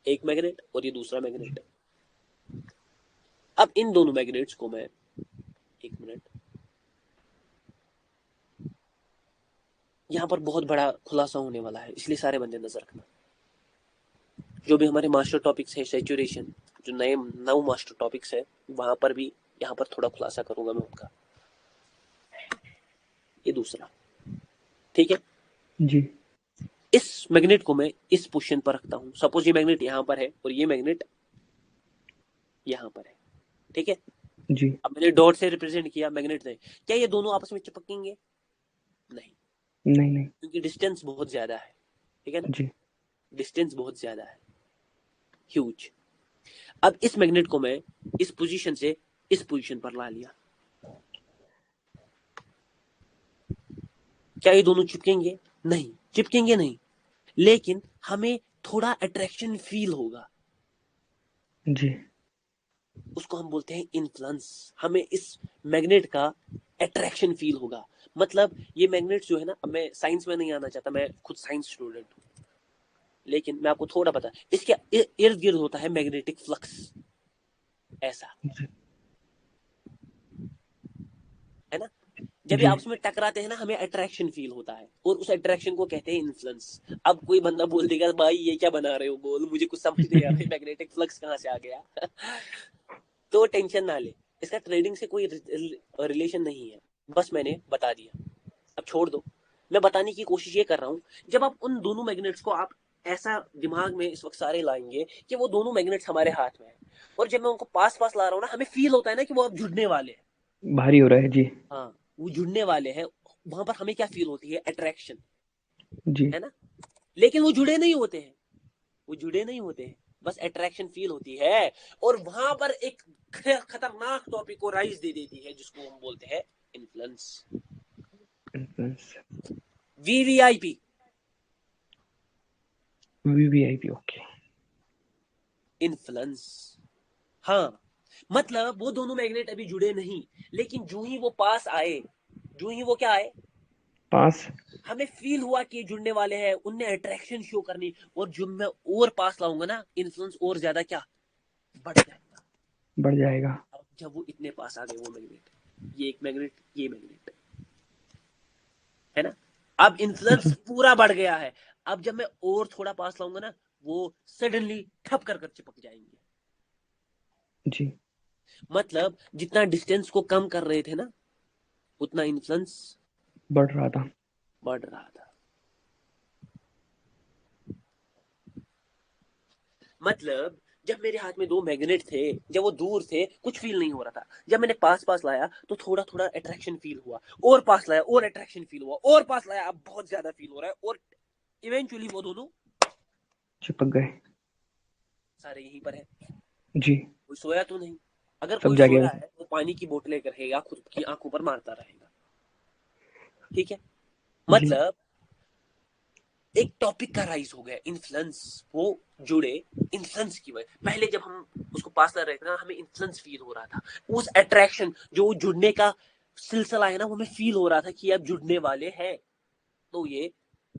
एक मैग्नेट और ये दूसरा मैग्नेट। अब इन दोनों मैग्नेट्स को मैं, एक मिनट, यहाँ पर बहुत बड़ा खुलासा होने वाला है, इसलिए सारे बंदे नजर रखना। जो भी हमारे मास्टर टॉपिक्स है, सैचुरेशन, जो नए 9 मास्टर टॉपिक्स है, वहां पर भी यहाँ पर थोड़ा खुलासा करूंगा मैं उनका। ये दूसरा, ठीक है। जी। इस मैग्नेट को मैं इस पोजीशन पर रखता हूँ, सपोज ये मैग्नेट यहाँ पर है और ये मैग्नेट यहाँ पर है। ठीक है, जी। अब मैंने डॉट से रिप्रेजेंट किया मैग्नेट ने, क्या ये दोनों आपस में चिपकेंगे? नहीं, नहीं नहीं। क्योंकि डिस्टेंस बहुत ज्यादा है। ठीक है ना, जी। डिस्टेंस बहुत ज्यादा है, ह्यूज। अब इस मैग्नेट को मैं इस पोजीशन से इस पोजीशन पर ला लिया, क्या ये दोनों चिपकेंगे? नहीं, चिपकेंगे नहीं, लेकिन हमें थोड़ा अट्रैक्शन फील होगा, जी। उसको हम बोलते हैं इन्फ्लुएंस। हमें इस मैग्नेट का अट्रैक्शन फील होगा। मतलब ये मैग्नेट जो है ना, अब मैं साइंस में नहीं आना चाहता, मैं खुद साइंस स्टूडेंट हूँ, लेकिन मैं आपको थोड़ा पता, इसके इर्द गिर्द होता है मैग्नेटिक फ्लक्स, ऐसा जी। है ना। जब ये जी। आपस में टकराते हैं ना, हमें अट्रैक्शन फील होता है और उस अट्रैक्शन को कहते हैं इन्फ्लुएंस। अब कोई बंदा बोल देगा भाई ये क्या बना रहे हो, बोल मुझे कुछ समझ नहीं आ रहा है, मैग्नेटिक फ्लक्स कहाँ से आ गया? तो टेंशन ना ले, इसका ट्रेडिंग से कोई रिलेशन नहीं है, बस मैंने बता दिया, अब छोड़ दो। मैं बताने की कोशिश ये कर रहा हूँ, जब आप उन दोनों मैग्नेट्स को आप ऐसा दिमाग में इस वक्त सारे लाएंगे कि वो दोनों मैग्नेट्स हमारे हाथ में है, और जब मैं उनको पास पास ला रहा हूँ ना, हमें फील होता है ना कि वो अब जुड़ने वाले हैं। भारी हो रहा है जी। हाँ, वो जुड़ने वाले हैं, वहां पर हमें क्या फील होती है? अट्रैक्शन, जी। है ना। लेकिन वो जुड़े नहीं होते हैं, वो जुड़े नहीं होते हैं, बस अट्रैक्शन फील होती है, और वहां पर एक खतरनाक टॉपिक को राइज दे देती है जिसको हम बोलते हैं influence. Influence, VVIP, VVIP, okay. Influence. हाँ, मतलब वो दोनों मैग्नेट अभी जुड़े नहीं, लेकिन जो ही वो पास आए, जो ही वो क्या आए, पास, हमें फील हुआ कि जुड़ने वाले हैं, उनने अट्रैक्शन शो करनी, और जो मैं और पास लाऊंगा ना, इन्फ्लुएंस और ज्यादा क्या बढ़ जाएगा। बढ़ जाएगा। अब जब वो इतने पास आ गए वो मैग्नेट, ये एक मैग्नेट, ये मैग्नेट है ना, अब इन्फ्लुएंस जी पूरा बढ़ गया है। अब जब मैं और थोड़ा पास लाऊंगा ना, वो सडनली ठप कर चिपक जाएंगे। जी। मतलब जितना डिस्टेंस को कम कर रहे थे ना, उतना इन्फ्लुएंस बढ़ रहा था। बढ़ रहा था। मतलब जब मेरे हाथ में दो मैग्नेट थे, जब वो दूर थे कुछ फील नहीं हो रहा था, जब मैंने पास पास लाया तो थोड़ा थोड़ा अट्रैक्शन फील हुआ, और पास लाया और अट्रैक्शन फील हुआ, और पास लाया अब बहुत ज्यादा फील हो रहा है, और इवेंचुअली वो दोनों चिपक गए। सारे यहीं पर है। जी। कोई सोया तो नहीं, अगर सब कोई जागे सोया बस। है तो पानी की बोतलें रहेगा, खुद की आंखों पर मारता रहेगा, ठीक है। जी मतलब एक टॉपिक का राइज हो गया, इन्फ्लुएंस, वो जुड़े इन्फ्लुएंस की वजह। पहले जब हम उसको पास कर रहे थे ना, हमें इन्फ्लुएंस फील हो रहा था, उस अट्रैक्शन जो जुड़ने का सिलसिला है ना, वो हमें फील हो रहा था कि अब जुड़ने वाले हैं। तो ये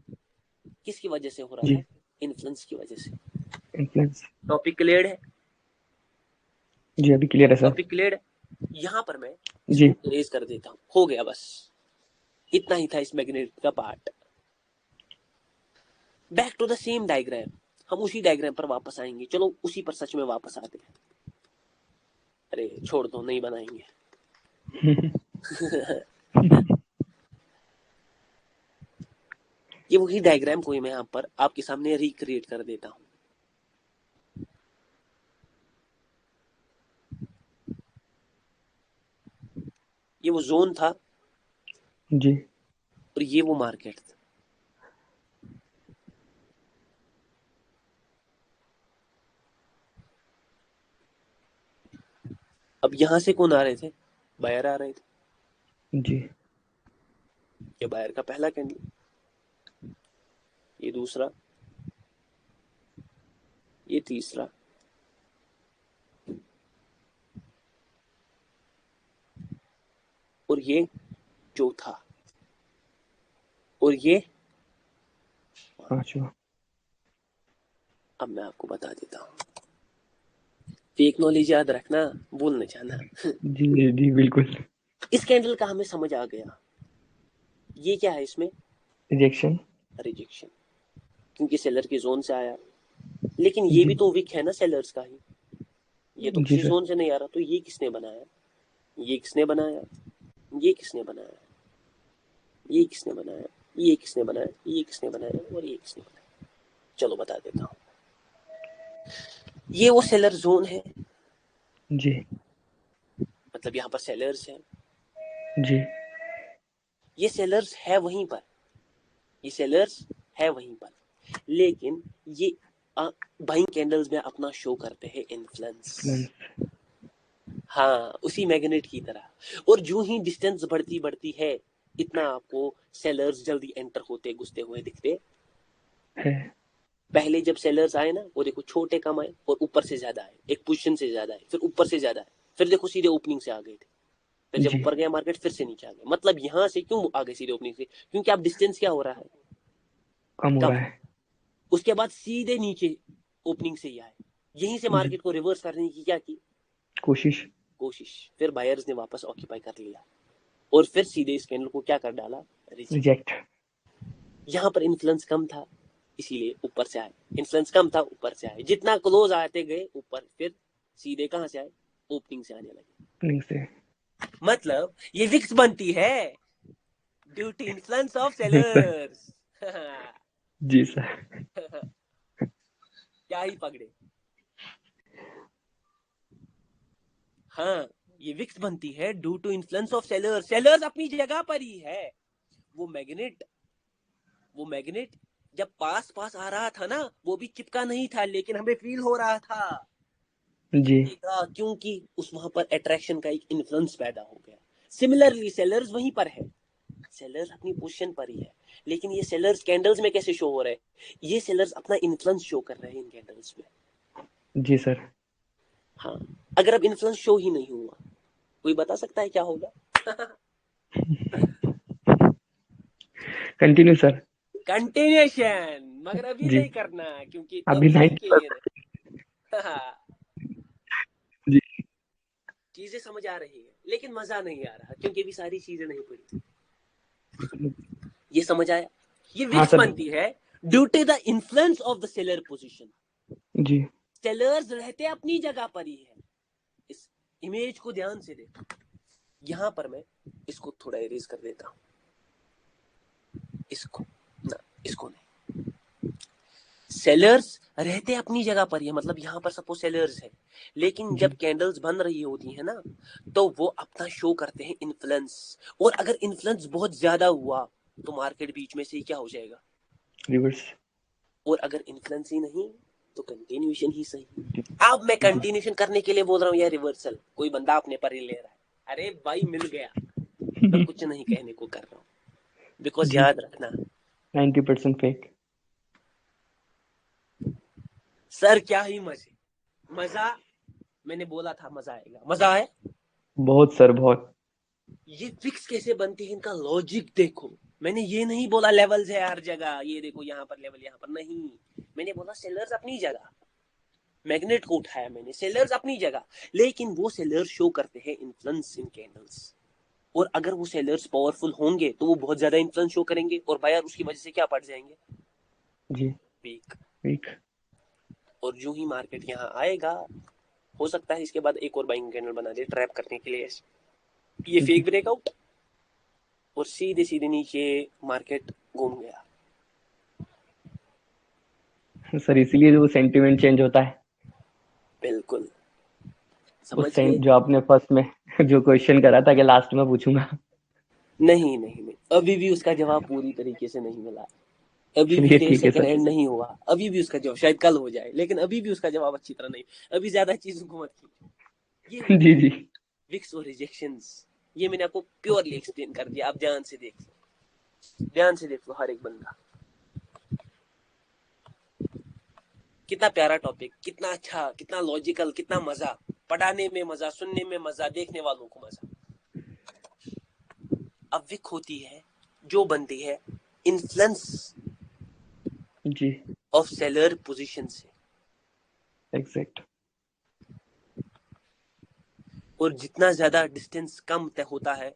किसकी वजह से हो रहा जी। था, इन्फ्लुएंस की वजह से। इन्फ्लुएंस। टॉपिक क्लियर है, जी अभी क्लियर है सर। टॉपिक क्लियर है। यहाँ पर मैं जी। इसको इरेज कर देता हूँ, हो गया बस, इतना ही था इस मैग्नेट का part. Back to the same diagram, हम उसी डायग्राम पर वापस आएंगे। चलो उसी पर सच में वापस आते हैं। अरे छोड़ दो, नहीं बनाएंगे। ये वही डायग्राम को ही मैं यहाँ पर आपके सामने रिक्रिएट कर देता हूँ। ये वो जोन था, जी। और ये वो मार्केट था। अब यहाँ से कौन आ रहे थे, बायर आ रहे थे। जी। ये बायर का पहला कैंडल, ये दूसरा, ये तीसरा, और ये चौथा, और ये। पांचवा। अब मैं आपको बता देता हूँ, फेक नॉलेज याद रखना, भूल न जाना। जी जी जी बिल्कुल। इस कैंडल का हमें समझ आ गया, ये क्या है इसमें, रिजेक्शन। रिजेक्शन, क्योंकि सेलर के जोन से आया। लेकिन ये जी। भी तो विक है ना सेलर्स का ही, ये तो जी किसी सर। जोन से नहीं आ रहा। तो ये किसने बनाया, ये किसने बनाया, ये किसने बनाया, ये किसने बनाया, ये किसने बनाया, ये किसने बनाया, और ये किसने बनाया। चलो बता देता हूँ। ये वो सेलर जोन है, जी। मतलब यहाँ पर सेलर्स हैं, जी। ये सेलर्स है वहीं पर, ये सेलर्स है वहीं पर, लेकिन ये बाइंग कैंडल्स में अपना शो करते हैं इन्फ्लुएंस। इन्फ्लुएंस। हाँ, उसी मैग्नेट की तरह। और जो ही डिस्टेंस बढ़ती बढ़ती है, इतना आपको सेलर्स जल्दी एंटर होते घुसते हुए दिखते है। पहले जब सेलर्स आए ना, वो देखो छोटे कम आए और ऊपर से ज्यादा आए, एक पोजीशन से ज्यादा आए, फिर ऊपर से ज्यादा आए, फिर देखो सीधे ओपनिंग से आ गए थे, फिर जब जी। ऊपर गया मार्केट फिर से नीचे आ गए। मतलब यहाँ से क्यों आ गए सीधे ओपनिंग से, क्योंकि आप डिस्टेंस क्या हो रहा है, कम हो कम। रहा है। उसके बाद सीधे नीचे ओपनिंग से ही आए, यहीं से जी। मार्केट को रिवर्स करने की क्या की कोशिश। कोशिश, फिर बायर्स ने वापस ऑक्यूपाई कर लिया, और फिर सीधे इस कैंडल को क्या कर डाला, रिजेक्ट। रिजेक्ट। यहाँ पर इन्फ्लुएंस कम था, इसीलिए ऊपर से आए, इन्फ्लुएंस कम था ऊपर से आए, जितना क्लोज आते गए ऊपर, फिर सीधे कहाँ से आए, ओपनिंग से आने लगे। ओपनिंग से। मतलब ये विक्स बनती है due to influence of sellers. जी सर। क्या ही पकड़े। हाँ, ये विक्स बनती है due to influence of sellers. Sellers अपनी जगह पर ही है, वो मैग्नेट, वो मैग्नेट जब पास पास आ रहा था ना, वो भी चिपका नहीं था, लेकिन हमें फील हो रहा था जी क्योंकि उस वहां पर अट्रैक्शन का एक इन्फ्लुएंस पैदा हो गया। सिमिलरली सेलर्स वहीं पर है, सेलर्स अपनी पोजीशन पर ही है, लेकिन ये सेलर्स कैंडल्स में कैसे शो हो रहे हैं? ये सेलर्स अपना इन्फ्लुएंस शो कर रहे हैं इन कैंडल्स में। जी सर। हाँ, अगर अब इन्फ्लुएंस शो ही नहीं हुआ, कोई बता सकता है क्या होगा? Continue sir. कंटिन्यूएशन, मगर अभी जी नहीं करना क्योंकि अभी अभी के लिए 90%। नहीं। हाँ, जी चीजें समझ आ रही है, लेकिन मजा नहीं आ रहा क्योंकि अभी सारी चीजें नहीं पड़ी। ये समझ आया? ये हाँ विक्स सर। बनती है due to the influence of the seller position. जी सेलर्स रहते अपनी जगह पर ही है। इस इमेज को ध्यान से देखो, यहां पर मैं इसको थोड़ा इरेज कर देता हूं, इसको ना, इसको नहीं। सेलर्स रहते अपनी जगह पर ही है, मतलब यहां पर सपोज सेलर्स है, लेकिन जी जब कैंडल्स बन रही होती है ना, तो वो अपना शो करते हैं इन्फ्लुएंस। और अगर इन्फ्लुएंस बहुत ज्यादा हुआ तो मार्केट बीच में से ही क्या हो जाएगा? रिवर्स। और अगर इन्फ्लुएंस ही नहीं तो कंटिन्यूएशन ही सही। जी अब मैं जी कंटिन्यूएशन करने के लिए बोल रहा हूँ या रिवर्सल, कोई बंदा अपने पर ही ले रहा है। अरे भाई मिल गया, मैं कुछ नहीं कहने को कर रहा हूँ, बिकॉज जी याद रखना 90% फेक। सर क्या ही मजे, मजा, मैंने बोला था मजा आएगा, मजा आया। बहुत सर बहुत। ये फिक्स कैसे बनते हैं, इनका लॉजिक देखो। मैंने ये नहीं बोला लेवल्स है हर जगह, ये देखो यहाँ पर लेवल, यहाँ पर नहीं। मैंने बोला सेलर्स अपनी जगह, मैग्नेट को उठाया मैंने, सेलर्स अपनी जगह, लेकिन वो सेलर्स शो करते हैं इन्फ्लुएंस इन कैंडल्स। और अगर वो सेलर्स पावरफुल होंगे तो वो बहुत ज्यादा इन्फ्लुएंस शो करेंगे, और बायर उसकी वजह से क्या पड़ जाएंगे? जी वीक। फेक। और जो ही मार्केट यहाँ आएगा, हो सकता है इसके बाद एक और बाइंग कैंडल बना दे ट्रैप करने के लिए, ये जी फेक ब्रेकआउट, और सीधे सीधे नीचे मार्केट घूम गया। सर इसीलिए वो सेंटिमेंट चेंज होता है। बिल्कुल, उस समझ सेंट गए? जो आपने फर्स्ट में जो क्वेश्चन करा था कि लास्ट में पूछूंगा। नहीं नहीं नहीं, अभी भी उसका जवाब पूरी तरीके से नहीं मिला, अभी भी चलिए ट्रेड ठीक है सेकंड सर। हैंड नहीं हुआ, अभी भी उसका जवाब शायद कल हो जाए, लेकिन अभी भी उसका जवाब अच्छी तरह नहीं। अभी ज्यादा चीजों को मत खींचो। ये होता जी है जी विक्स और रिजेक्शंस। ये मैंने आपको प्योरली ओके। एक्सप्लेन कर दिया, आप ध्यान से देख लो, ध्यान से देख लो हर एक बंदा। कितना प्यारा टॉपिक, कितना अच्छा, कितना लॉजिकल, कितना मजा, पढ़ाने में मजा, सुनने में मजा, देखने वालों को मजा। अब विक होती है जो बनती है इन्फ्लुएंस जी ऑफ सेलर पोजीशन से, एग्जैक्ट। और जितना ज्यादा डिस्टेंस कम तय होता है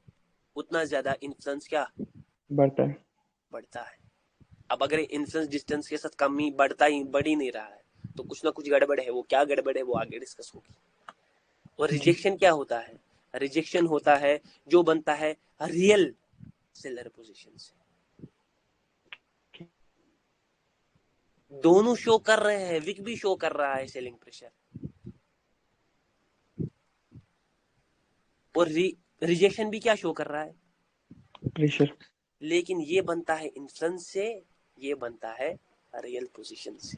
उतना ज्यादा इन्फ्लुएंस क्या बढ़ता है। बढ़ता है। अब अगर इन्फ्लुएंस डिस्टेंस के साथ कम ही बढ़ ही नहीं रहा है, तो कुछ ना कुछ गड़बड़ है, वो क्या गड़बड़ है वो आगे डिस्कस होगी। और जी रिजेक्शन क्या होता है? रिजेक्शन होता है जो बनता है रियल सेलर पोजीशन से। दोनों शो कर रहे हैं, विक भी शो कर रहा है सेलिंग प्रेशर, और रिजेक्शन भी क्या शो कर रहा है? प्रेशर। लेकिन ये बनता है इन्फ्लुएंस से, ये बनता है रियल पोजीशन से।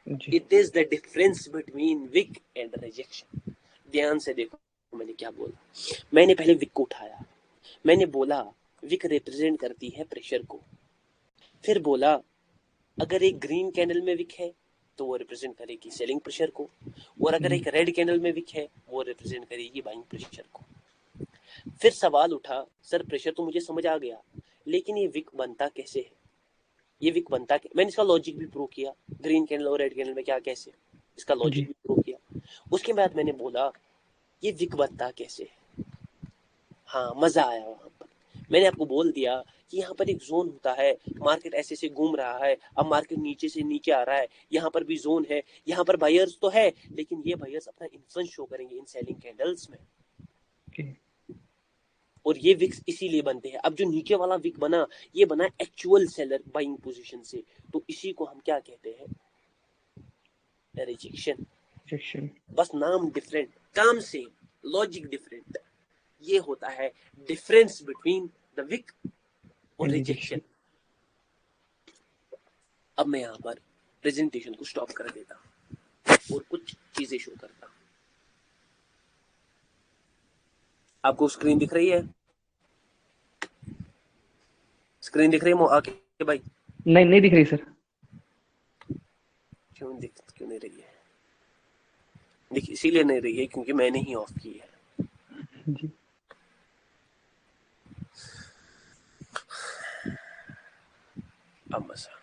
जी it is the difference between wick and rejection. ध्यान से देखो मैंने क्या बोला। मैंने पहले विक को उठाया, मैंने बोला विक रिप्रेजेंट करती है प्रेशर को, फिर बोला अगर एक ग्रीन कैंडल में विक है तो वो रिप्रेजेंट करेगी सेलिंग प्रेशर को, और अगर जी एक रेड कैंडल में विक है वो रिप्रेजेंट करेगी बाइंग प्रेशर को। फिर सवाल उठा, सर प्रेशर तो मुझे समझ आ गया, लेकिन ये विक बनता कैसे है? ये विक बनता, मैंने इसका लॉजिक भी प्रूव किया, ग्रीन कैंडल और रेड कैंडल में क्या कैसे, इसका लॉजिक जी भी प्रूव किया। उसके बाद मैंने बोला ये विक बनता कैसे है। हाँ, मजा आया वहां पर। मैंने आपको बोल दिया कि यहाँ पर एक जोन होता है, मार्केट ऐसे से घूम रहा है, अब मार्केट नीचे से नीचे आ रहा है, यहाँ पर भी जोन है, यहाँ पर बायर्स तो है, लेकिन ये बायर्स अपना इन्फ्लुएंस शो करेंगे इन सेलिंग कैंडल्स में, ओके। और ये विक्स इसीलिए बनते हैं। अब जो नीचे वाला विक बना, ये बना एक्चुअल सेलर बाइंग पोजीशन से, तो इसी को हम क्या कहते हैं? रिजेक्शन। रिजेक्शन। बस नाम डिफरेंट, काम सेम, लॉजिक डिफरेंट। ये होता है डिफरेंस बिटवीन द विक और एंड रिजेक्शन। रिजेक्शन। अब मैं यहाँ पर प्रेजेंटेशन को स्टॉप कर देता और कुछ चीजें शो करता। आपको स्क्रीन दिख रही है? स्क्रीन दिख रही है आके भाई? नहीं नहीं दिख रही सर। क्यों नहीं रही है? दिख इसीलिए नहीं रही है क्योंकि मैंने ही ऑफ की है। जी अब मसा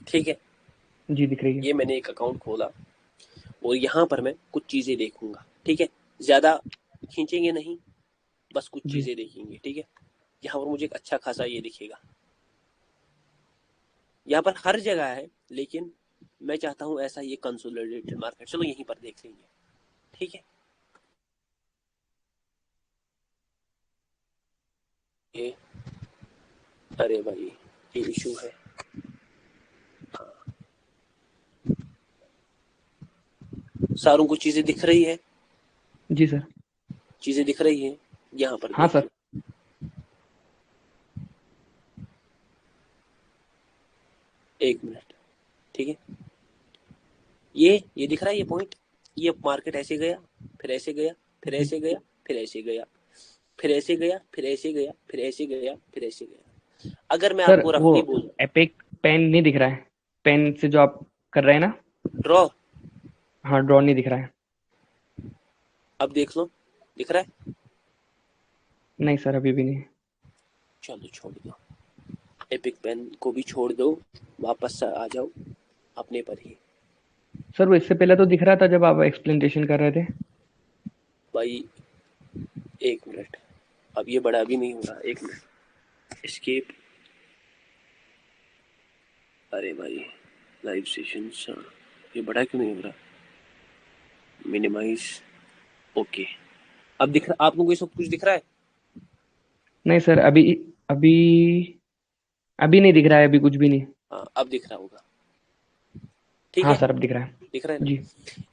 ठीक है। जी दिख रही है। ये मैंने एक अकाउंट खोला और यहाँ पर मैं कुछ चीजें देखूंगा, ठीक है? ज्यादा खींचेंगे नहीं, बस कुछ जी चीजें देखेंगे, ठीक है? यहाँ पर मुझे एक अच्छा खासा ये दिखेगा। यहाँ पर हर जगह है, लेकिन मैं चाहता हूँ ऐसा ये कंसोलिडेटेड मार्केट। चलो यहीं पर देख लेंगे, ठीक है? ये अरे भाई ये इशू है। सारों को चीजें दिख रही है? जी सर। चीजें दिख रही है, यहाँ पर हाँ देख सर। लो। एक मिनट, ठीक है? ये दिख रहा है, ये पॉइंट, ये मार्केट ऐसे गया, फिर ऐसे गया, फिर जी ऐसे गया, फिर ऐसे गया, फिर ऐसे गया, फिर ऐसे गया, फिर ऐसे गया, फिर ऐसे गया। अगर मैं सर आपको वो रफली बोलूं, एपिक पेन नहीं दिख रहा है, पेन से जो आप कर रहे हैं ना। ड्रॉ, हाँ ड्रॉ नहीं दिख रहा है। अब देख लो, दिख रहा है? नहीं सर अभी भी नहीं। चलो छोड़ दो, एपिक पेन को भी छोड़ दो, वापस आ जाओ अपने पर ही। सर वो इससे पहले तो दिख रहा था जब आप एक्सप्लेनेशन कर रहे थे। भाई एक मिनट, अब ये बड़ा भी नहीं हो रहा, एक मिनट, एस्केप। अरे भाई लाइव सेशंस, ये बड़ा क्यों नहीं हो रहा? Minimize, okay. अब दिख रहा आपको? कोई सब कुछ दिख रहा है? नहीं सर अभी अभी अभी नहीं दिख रहा है, अभी कुछ भी नहीं। हाँ अब दिख रहा होगा, ठीक हाँ है? सर अब दिख रहा है। दिख रहा है ना? जी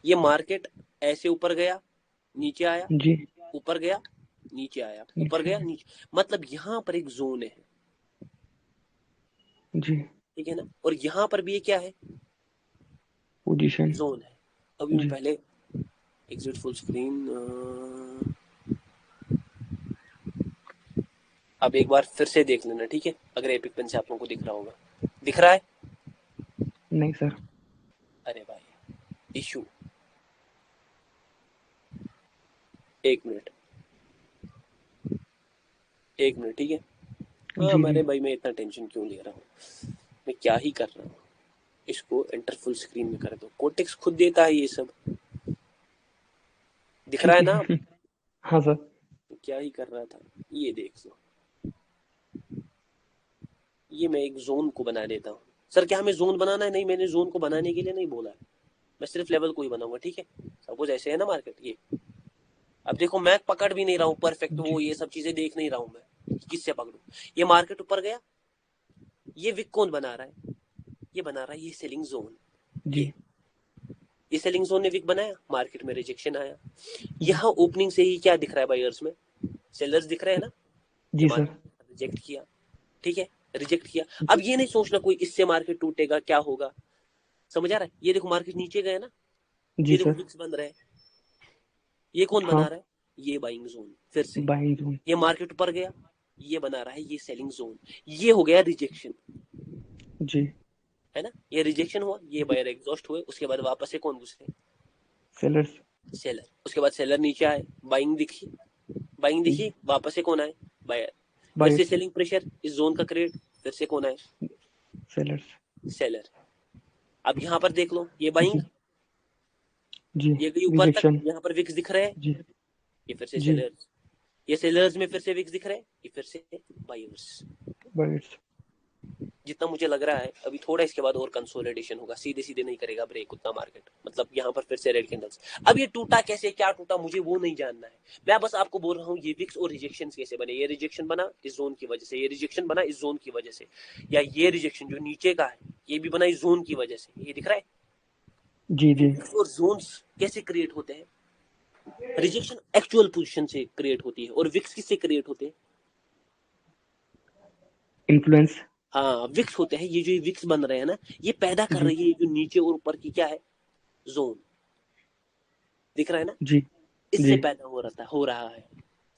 ये मार्केट ऐसे ऊपर गया, नीचे आया, जी ऊपर गया, नीचे आया, ऊपर नीचे गया, नीचे, मतलब यहाँ पर एक जोन है, जी ठीक है ना? और यहाँ पर भी ये क्या है? पोजीशन। जोन है। अभी मैं जी पहले एग्जिट फुल स्क्रीन, अब एक बार फिर से देख लेना, ठीक है? अगर एपिक पेन से आप लोगों को दिख रहा होगा, दिख रहा है? नहीं सर। अरे भाई इशू, एक मिनट, एक मिनट, ठीक है? हाँ जी जी मेरे भाई, मैं इतना टेंशन क्यों ले रहा हूँ? मैं क्या ही कर रहा हूँ? इसको एंटर फुल स्क्रीन में कर दो, कोटेक्स खुद देता है ये सब, दिख रहा ठीक है ना? है। हाँ सर। क्या ही कर रहा था, ये देख लो। ये मैं एक जोन को बना देता हूँ। सर क्या हमें जोन बनाना है? नहीं, मैंने जोन को बनाने के लिए नहीं बोला है, मैं सिर्फ लेवल को ही बनाऊंगा, ठीक है? सपोज ऐसे है ना मार्केट, ये अब देखो मैं पकड़ भी नहीं रहा हूँ परफेक्ट, जी वो ये सब चीजें देख नहीं रहा हूँ मैं, किससे पकड़ू? ये मार्केट ऊपर गया, ये विक कौन बना रहा है? ये बना रहा है ये सेलिंग जोन। जी ये सेलिंग जोन ने विक बनाया, मार्केट में रिजेक्शन आया। जी यहाँ ओपनिंग से ही क्या दिख रहा है बायर्स में? सेलर्स दिख रहे हैं ना? ये जी सर। मार्केट रिजेक्ट किया, ठीक है? रिजेक्ट किया। अब ये नहीं सोचना कोई इससे मार्केट टूटेगा क्या होगा, समझ आ रहा है? ये देखो मार्केट नीचे गया ना, जी ये देखो सर। विक्स बन रहे हैं, ये कौन हाँ बना रहा है? ये बाइंग जोन फिर से। Buying zone. ये मार्केट ऊपर गया, ये बना रहा है ये सेलिंग जोन, ये हो गया रिजेक्शन, जी है ना? ये रिजेक्शन हुआ, ये जी बायर एग्जॉस्ट हुए, उसके बाद वापस से कौन घुसे? सेलर्स। सेलर। उसके बाद सेलर नीचे आए, बाइंग दिखी, बाइंग दिखी, वापस से कौन आए? बायर। फिर से बायर्स। सेलिंग प्रेशर इस जोन का क्रिएट, फिर से कौन आए? सेलर्स। सेलर। अब यहाँ पर देख लो, ये बाइंग, जी जी ये गई ऊपर तक, रिजेक्शन। यहाँ पर विक्स दिख रहे हैं, जी ये फिर से जी सेलर्स, ये सेलर्स में फिर से विक्स दिख रहे हैं, ये फिर से बायर्स। बायर्स। जितना मुझे लग रहा है अभी थोड़ा इसके बाद और कंसोलिडेशन होगा, सीधे सीधे नहीं करेगा ब्रेक उतना मार्केट, मतलब यहाँ पर फिर से रेड कैंडल्स। अब ये टूटा कैसे, क्या टूटा, मुझे वो नहीं जानना है, मैं बस आपको बोल रहा हूँ ये विक्स और रिजेक्शन कैसे बने। ये रिजेक्शन बना इस जोन की वजह से, ये रिजेक्शन बना इस जोन की वजह से, या ये रिजेक्शन जो नीचे का है ये भी बना इस जोन की वजह से। ये दिख रहा है? जी जी विक्स और जोन्स कैसे क्रिएट होते हैं? रिजेक्शन एक्चुअल पोजीशन से क्रिएट होती है, और विक्स किससे क्रिएट होते हैं? इन्फ्लुएंस। हाँ विक्स होते हैं, ये जो विक्स बन रहे हैं ना, ये पैदा कर जी रही है जो नीचे और ऊपर की क्या है, जोन, दिख रहा है ना, जी इससे जी। पैदा हो रहा है।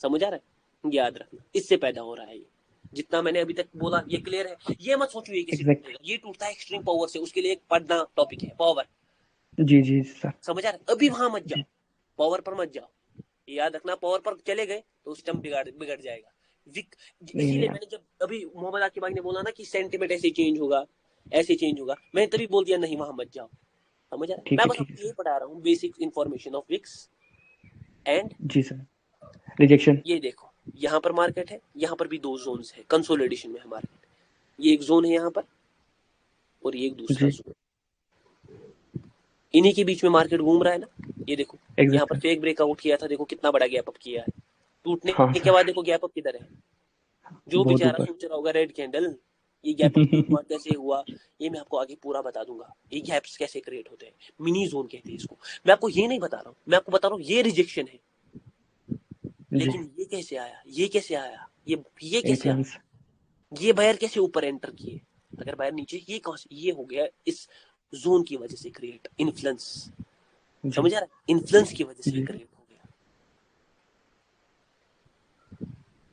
समझ आ रहा है, याद रखना, इससे पैदा हो रहा है ये। जितना मैंने अभी तक बोला ये क्लियर है। ये मत सोचो ये कैसे एग्जैक्ट। टूटेगा, ये टूटता है एक्सट्रीम पावर से, उसके लिए एक पढ़ना टॉपिक है पावर। जी जी सर। समझ आ रहा है, अभी वहां मत जाओ, जी पावर पर मत जाओ, याद रखना पावर पर चले गए तो सिस्टम बिगड़ जाएगा। विक, नहीं इसीलिए नहीं। मैंने जब अभी मोहम्मद आकिब भाई ने बोला ना कि सेंटिमेंट ऐसे चेंज होगा, ऐसे चेंज होगा, मैंने तभी बोल दिया नहीं वहां मत जाओ। समझ आ रहा है, मैं बस ठीक है आपको ये सर। पढ़ा रहा हूँ basic information of wicks and. जी सर। रिजेक्शन। ये देखो, यहाँ पर मार्केट है, यहाँ पर भी दो जोन्स है, कंसोलिडेशन में है मार्केट। ये एक जोन है यहाँ पर, और ये एक दूसरा जी जोन, इन्हीं के बीच में मार्केट घूम रहा है ना। ये देखो, यहाँ एग्जैक्ट पर सर। फेक ब्रेकआउट किया था, देखो कितना बड़ा गैप अप किया है, टूटने हाँ के सर। बाद देखो गैप अप किधर है। जो बहुत बेचारा ऊपर। सोच रहा होगा रेड कैंडल, ये गैप अप क्यों हुआ, कैसे हुआ, ये मैं आपको आगे पूरा बता दूंगा, ये गैप्स कैसे क्रिएट होते हैं, मिनी जोन कहते हैं इसको। मैं आपको ये नहीं बता रहा हूँ, मैं आपको बता रहा हूँ ये रिजेक्शन है, जी। लेकिन ये कैसे आया, ये कैसे आया, ये कैसे आया, इन्फ्लुएंस। ये बायर कैसे ऊपर एंटर किए, अगर बायर नीचे, ये कौन से, ये हो गया इस जोन की वजह से क्रिएट, इन्फ्लुएंस। जी समझ आ रहा है, इन्फ्लुएंस की वजह से जी क्रिएट हो गया।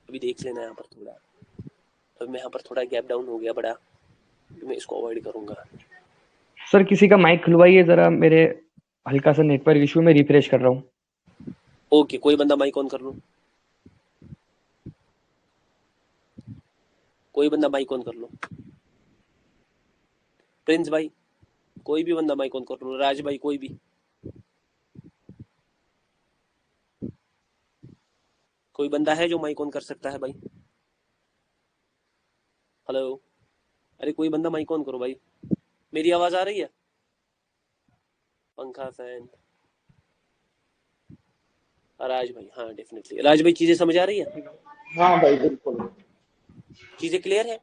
अभी देख लेना यहाँ पर थोड़ा, अब मैं यहाँ पर थोड़ा गैप डाउन हो गया बड़ा, मैं इसको अवॉइड करूंगा। सर। किसी का माइक खुलवाइए जरा, मेरे हल्का सा नेटवर्क इशू में रिफ्रेश कर रहा हूँ। ओके, कोई बंदा माइक ऑन कर लो, कोई बंदा माइक ऑन कर लो, प्रिंस भाई, कोई भी बंदा माइक ऑन कर लो, राज भाई, कोई भी, कोई बंदा है जो माइक ऑन कर सकता है भाई। हेलो, अरे कोई बंदा माइक ऑन करो भाई, मेरी आवाज आ रही है, पंखा फैन, राज भाई, हाँ डेफिनेटली, राज भाई चीजें समझ आ रही है, हाँ भाई बिल्कुल। चीजें क्लियर है।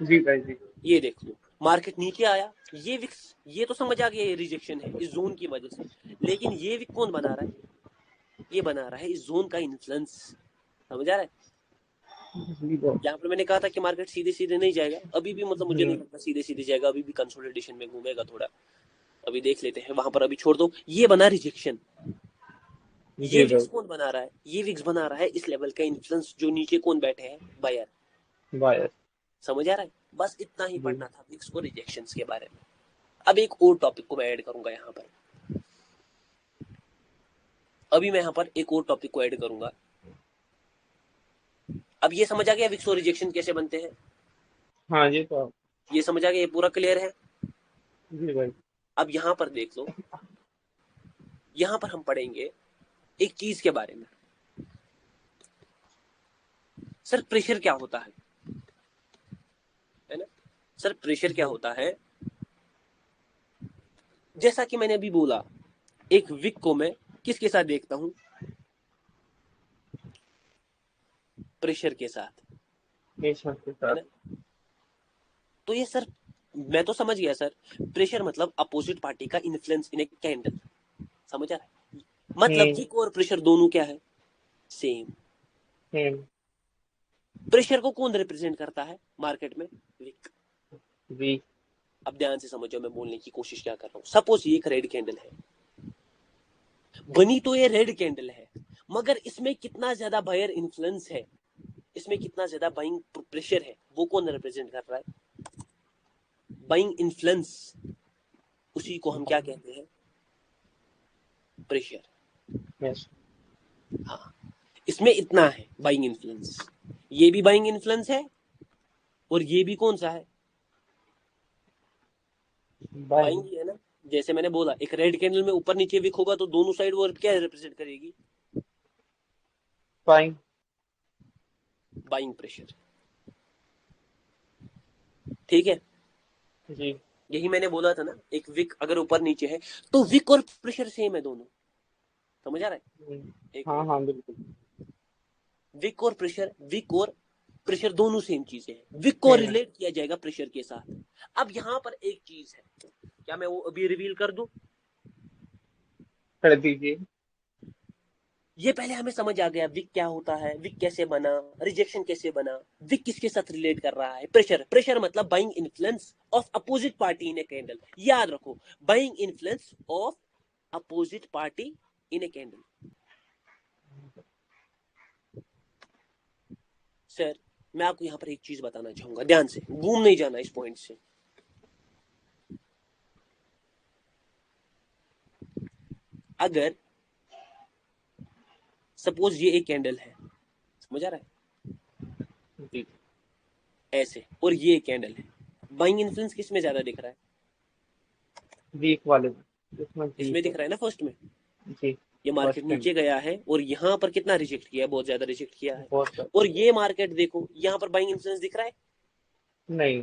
जी भाई जी। ये देख लो, मार्केट नीचे आया, ये विक्स, ये तो समझ आ गया ये रिजेक्शन है इस जोन की वजह से, लेकिन ये विक कौन बना रहा है, ये बना रहा है इस जोन का इन्फ्लुएंस। समझ आ रहा है, जी भाई। यहाँ पर मैंने कहा था कि मार्केट सीधे सीधे नहीं जाएगा, अभी भी मतलब मुझे नहीं हम्म, लगता सीधे सीधे जाएगा, अभी भी कंसोलिडेशन में घूमेगा थोड़ा, अभी देख लेते हैं, वहां पर अभी छोड़ दो, ये बना रिजेक्शन। ये जी विक्स भाई। कौन बना रहा है, ये विक्स बना रहा है इस लेवल का इन्फ्लुएंस, जो नीचे कौन बैठे हैं, बायर। बाय। समझ आ रहा है, बस इतना ही जी। पढ़ना था विक्स को रिजेक्शंस के बारे में। अब एक और टॉपिक को मैं ऐड करूंगा यहाँ पर, अभी मैं यहाँ पर एक और टॉपिक को ऐड करूंगा। अब ये समझ आ गया विक्स और रिजेक्शन कैसे बनते हैं, हाँ जी तो। ये समझ आ गया, ये पूरा क्लियर है। जी भाई। अब यहाँ पर देख लो, यहाँ पर हम पढ़ेंगे एक चीज के बारे में, सर प्रेशर क्या होता है ना, सर प्रेशर क्या जी होता है। जैसा कि मैंने अभी बोला, एक विक को मैं किसके साथ देखता हूँ, प्रेशर के साथ, पेशेंट के है साथ। ना। तो ये सर, मैं तो समझ गया सर, प्रेशर मतलब अपोजिट पार्टी का इन्फ्लुएंस इन ए कैंडल। समझ आ रहा है, मतलब हम्म विक और प्रेशर दोनों क्या है, सेम। हम्म। प्रेशर को कौन रिप्रेजेंट करता है मार्केट में, विक। वी। अब ध्यान से समझो, मैं बोलने की कोशिश क्या कर रहा हूँ। सपोज ये एक रेड कैंडल है, बनी तो ये रेड कैंडल है, मगर इसमें कितना ज्यादा बायर इन्फ्लुएंस है, इसमें कितना ज्यादा बाइंग प्रेशर है, वो कौन रिप्रेजेंट कर रहा है, बाइंग इन्फ्लुएंस, उसी को हम क्या कहते हैं, प्रेशर। यस। हाँ, इसमें इतना है बाइंग इन्फ्लुएंस, ये भी बाइंग इन्फ्लुएंस है, और ये भी कौन सा है, बाय। बाइंग ही है ना। जैसे मैंने बोला, एक रेड कैंडल में ऊपर नीचे विक होगा, तो दोनों साइड वो क्या रिप्रेजेंट करेगी, बाइंग। Buying pressure. ठीक है, जी। यही मैंने बोला था ना, एक विक अगर ऊपर नीचे है तो विक और प्रेशर सेम है दोनों। समझ आ रहा है, एक हाँ मिनट, हाँ बिल्कुल। विक और प्रेशर, विक और प्रेशर दोनों सेम चीजें हैं, विक को हम्म। रिलेट किया जाएगा प्रेशर के साथ। अब यहाँ पर एक चीज है, क्या मैं वो अभी रिवील कर दूं, कर दीजिए। ये पहले हमें समझ आ गया विक क्या होता है, विक कैसे बना, रिजेक्शन कैसे बना, विक किसके साथ रिलेट कर रहा है, प्रेशर। प्रेशर मतलब buying influence of opposite party in a candle. याद रखो, buying influence of opposite party in a candle. Sir मैं आपको यहाँ पर एक चीज बताना चाहूंगा, ध्यान से, घूम नहीं जाना इस पॉइंट से। अगर सपोज ये एक कैंडल है, समझ आ रहा है, जी ऐसे, और ये एक कैंडल है, बाइंग इन्फ्लुएंस किस में ज्यादा दिख रहा है? वीक वाले में, इसमें जी इसमें दिख सर। रहा है ना फर्स्ट में। जी ये मार्केट फर्स्ट नीचे गया है और यहाँ पर कितना रिजेक्ट किया है, बहुत ज्यादा रिजेक्ट किया है। बहुत सर। और ये मार्केट देखो, यहाँ पर बाइंग इन्फ्लुएंस दिख रहा है? नहीं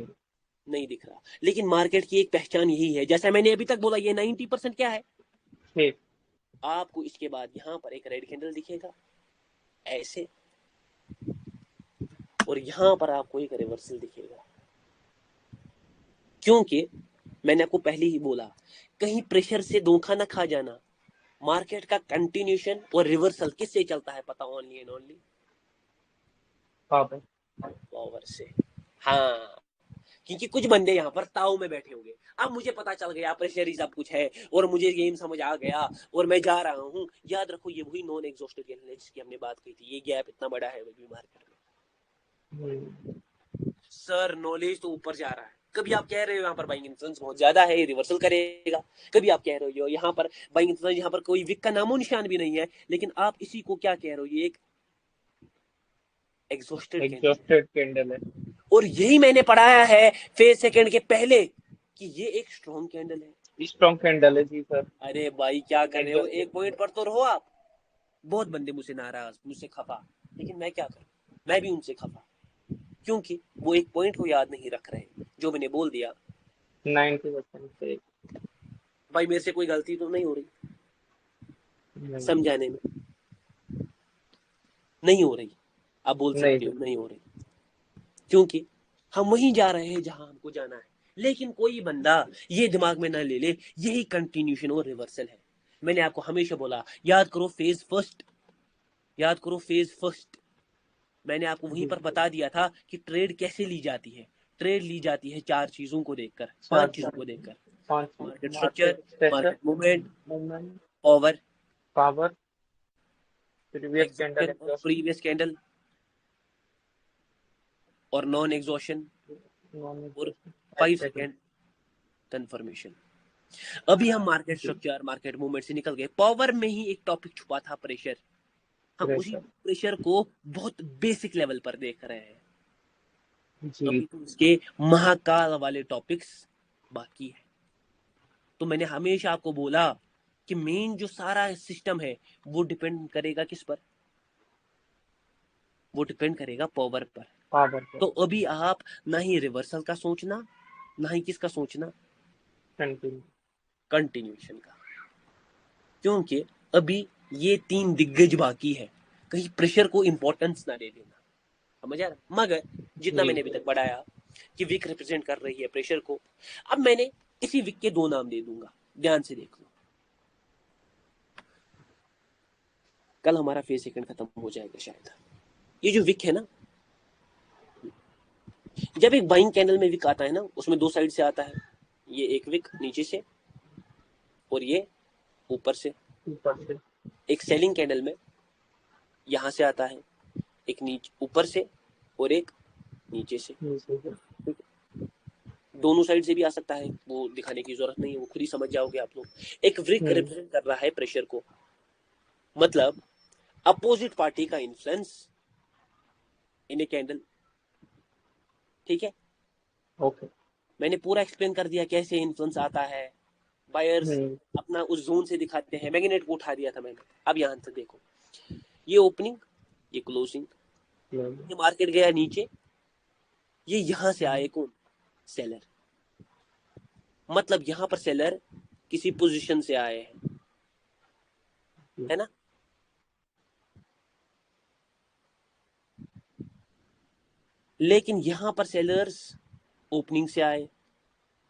नहीं दिख रहा। लेकिन मार्केट की एक पहचान यही है, जैसा मैंने अभी तक बोला, ये 90% क्या है? ठीक आपको इसके बाद यहाँ पर एक रेड कैंडल दिखेगा ऐसे, और यहाँ पर आपको एक रिवर्सल दिखेगा। क्योंकि मैंने आपको पहले ही बोला, कहीं प्रेशर से धोखा ना खा जाना। मार्केट का कंटिन्यूशन और रिवर्सल किससे चलता है पता? Only and only power. Power से। हाँ, क्योंकि कुछ बंदे यहाँ पर ताऊ में बैठे होंगे। अब मुझे पता चल गया प्रेशर ही सब कुछ है, और मुझे गेम समझ आ गया, और मैं जा रहा हूँ। याद रखो, ये वही नॉन एग्जॉस्टेड कैंडल है जिसकी हमने बात की थी। ये गैप इतना बड़ा है अभी मार्केट में। सर नॉलेज तो ऊपर जा रहा है। कभी आप कह रहे हो यहाँ पर बाइंग इन्फ्लुएंस बहुत ज्यादा है, ये रिवर्सल करेगा। कभी आप कह रहे हो यहाँ पर बाइंग इन्फ्लुएंस, यहाँ पर कोई विक का नामो निशान भी नहीं है, लेकिन आप इसी को क्या कह रहे हो, ये एक एग्जॉस्टेड कैंडल। एग्जॉस्टेड कैंडल है। और यही मैंने पढ़ाया है फेज सेकंड के पहले कि ये एक स्ट्रॉन्ग कैंडल है। स्ट्रॉन्ग कैंडल है जी सर। अरे भाई क्या कर रहे हो, एग्जॉस्टेड एक पॉइंट पर तो रहो आप। बहुत बंदे मुझसे नाराज, मुझसे खफा, लेकिन मैं क्या करूं, मैं भी उनसे खफा, क्योंकि वो एक पॉइंट को याद नहीं रख रहे जो मैंने बोल दिया। 90% से भाई मेरे से कोई गलती तो नहीं हो रही नहीं। समझाने में? नहीं हो रही। आप बोल नहीं सकते हो नहीं हो रही, क्योंकि हम वहीं जा रहे हैं जहां हमको जाना है। लेकिन कोई बंदा ये दिमाग में ना ले ले यही कंटिन्यूशन और रिवर्सल है। मैंने आपको हमेशा बोला, याद करो फेज फर्स्ट, याद करो फेज फर्स्ट। मैंने आपको वहीं पर बता दिया था कि ट्रेड कैसे ली जाती है। ट्रेड ली जाती है चार चीजों को देखकर, पांच चीजों को देखकर: पांच market structure, market movement, movement, power, power, previous candle, previous candle, और नॉन एग्जॉशन, और 5 सेकेंड कंफर्मेशन। अभी हम मार्केट स्ट्रक्चर, मार्केट मूवमेंट से निकल गए। पावर में ही एक टॉपिक छुपा था, प्रेशर। हम उसी प्रेशर को बहुत बेसिक लेवल पर देख रहे हैं। अभी तो उसके महाकाल वाले टॉपिक्स बाकी है। तो मैंने हमेशा आपको बोला कि मेन जो सारा सिस्टम है वो डिपेंड करेगा किस पर? वो डिपेंड करेगा पावर पर। तो अभी आप ना ही रिवर्सल का सोचना, ना ही किसका सोचना, कंटिन्यूएशन का। क्योंकि अभी ये 3 दिग्गज बाकी है, कहीं प्रेशर को इंपॉर्टेंस ना दे देना। समझ आ रहा? मगर जितना मैंने अभी तक पढ़ाया कि विक रिप्रेजेंट कर रही है प्रेशर को, अब मैंने इसी विक के 2 नाम दे दूंगा, ध्यान से देख लो। कल हमारा फेज सेकंड खत्म हो जाएगा शायद। ये जो विक है ना, जब एक बाइंग कैंडल में विक आता है ना, उसमें 2 साइड से आता है। ये एक विक नीचे से और ये ऊपर से। एक सेलिंग कैंडल में यहां से आता है, एक नीचे ऊपर से और एक नीचे से। दोनों साइड से भी आ सकता है, वो दिखाने की जरूरत नहीं है, वो खुद ही समझ जाओगे आप लोग। एक विक रिप्रेजेंट कर रहा है प्रेशर को, मतलब अपोजिट पार्टी का इन्फ्लुएंस इन ए कैंडल। ठीक है, ओके। मैंने पूरा एक्सप्लेन कर दिया कैसे इन्फ्लुएंस आता है। बायर्स अपना उस जोन से दिखाते हैं, मैग्नेट को उठा दिया था मैंने। अब यहां से देखो, ये ओपनिंग, ये क्लोजिंग, ये मार्केट गया नीचे, ये यहां से आए कौन? सेलर। मतलब यहां पर सेलर किसी पोजीशन से आए हैं, है ना? लेकिन यहां पर सेलर्स ओपनिंग से आए,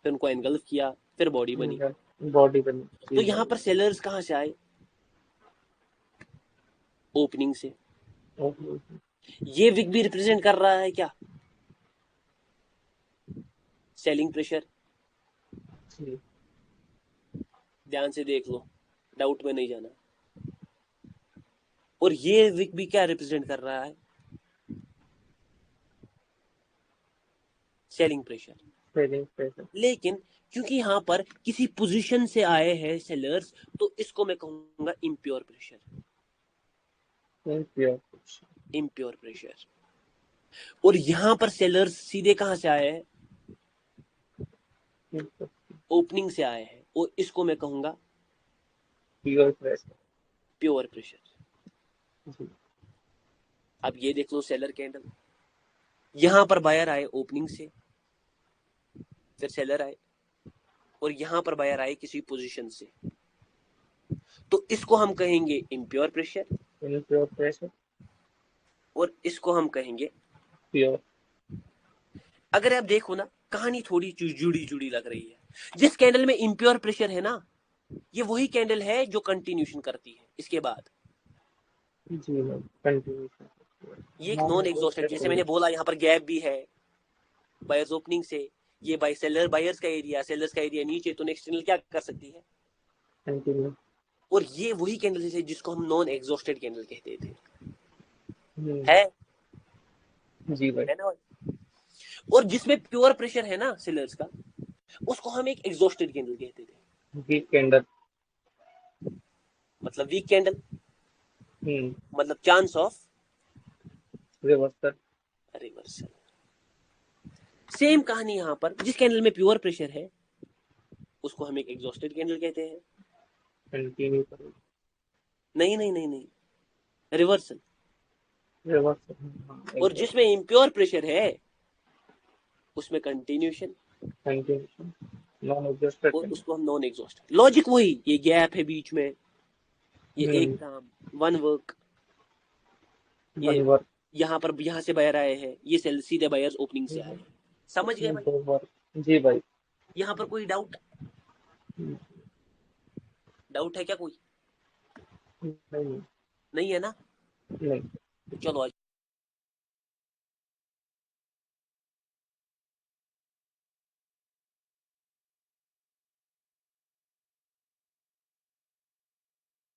फिर उनको एनगल्फ किया, फिर बॉडी बनी। बॉडी बनी। तो यहां पर सेलर्स कहां से आए? ओपनिंग से। ओके। ये विक भी रिप्रेजेंट कर रहा है क्या? Selling pressure. जी। ध्यान से देख लो, डाउट में नहीं जाना। और ये विक भी क्या रिप्रेजेंट कर रहा है? Selling pressure. Selling pressure. लेकिन क्योंकि यहाँ पर किसी पोजीशन से आए हैं सेलर्स, तो इसको मैं कहूंगा इम्प्योर प्रेशर। Impure pressure. और यहाँ पर सेलर्स सीधे कहां से आए हैं? ओपनिंग से आए हैं, और इसको मैं कहूंगा प्योर प्रेशर। Pure pressure. जी। अब ये देख लो सेलर कैंडल, यहां पर बायर आए ओपनिंग से, फिर सेलर आए, और यहां पर बायर आए किसी पोजीशन से, तो इसको हम कहेंगे इम्प्योर प्रेशर, इम्प्योर प्रेशर। और इसको हम कहेंगे प्योर। अगर आप देखो ना, कहानी थोड़ी जुड़ी जुड़ी लग रही है। जिस कैंडल में इम्प्योर प्रेशर है ना, ये वही कैंडल है जो कंटिन्यूशन करती है इसके बाद। जी मैम, कंटिन्यूशन। ये एक नॉन एग्जॉस्टेड, जैसे मैंने बोला यहाँ पर गैप भी है बायर्स ओपनिंग से, ये बाय सेलर बायर्स का एरिया, सेलर्स का एरिया नीचे, तो नेक्स्ट कैंडल क्या कर सकती है? कंटिन्यू। और ये वही कैंडल है जिसको हम नॉन एग्जॉस्टेड कैंडल कहते थे, है जी भाई। ना? और जिसमें प्योर प्रेशर है ना सेलर्स का, उसको हम एक एग्जॉस्टेड कैंडल कहते थे। Weak candle. मतलब वीक कैंडल, मतलब chance of reversal. Reversal. Same कहानी यहाँ पर, जिस कैंडल में प्योर प्रेशर है उसको हम एक एग्जॉस्टेड कैंडल कहते हैं। कंटिन्यू करो। नहीं नहीं नहीं नहीं, रिवर्सल। रिवर्सल। और जिसमें इम्प्योर प्रेशर है उसमें कंटिन्यूशन, कंटिन्यूशन। नॉन एग्जॉस्टेड और कैंडल। उसको हम नॉन एग्जॉस्टेड। लॉजिक वही, ये गैप है बीच में, ये एक काम, वन वर्क, वन ये वर्क। यहाँ पर यहाँ से बायर आए हैं, ये सेल सीधे बायर्स ओपनिंग से आए हैं। समझ गए भाई? दो वर्क। जी भाई। यहाँ पर कोई डाउट डाउट है क्या कोई? नहीं। नहीं है ना? नहीं। चलो आज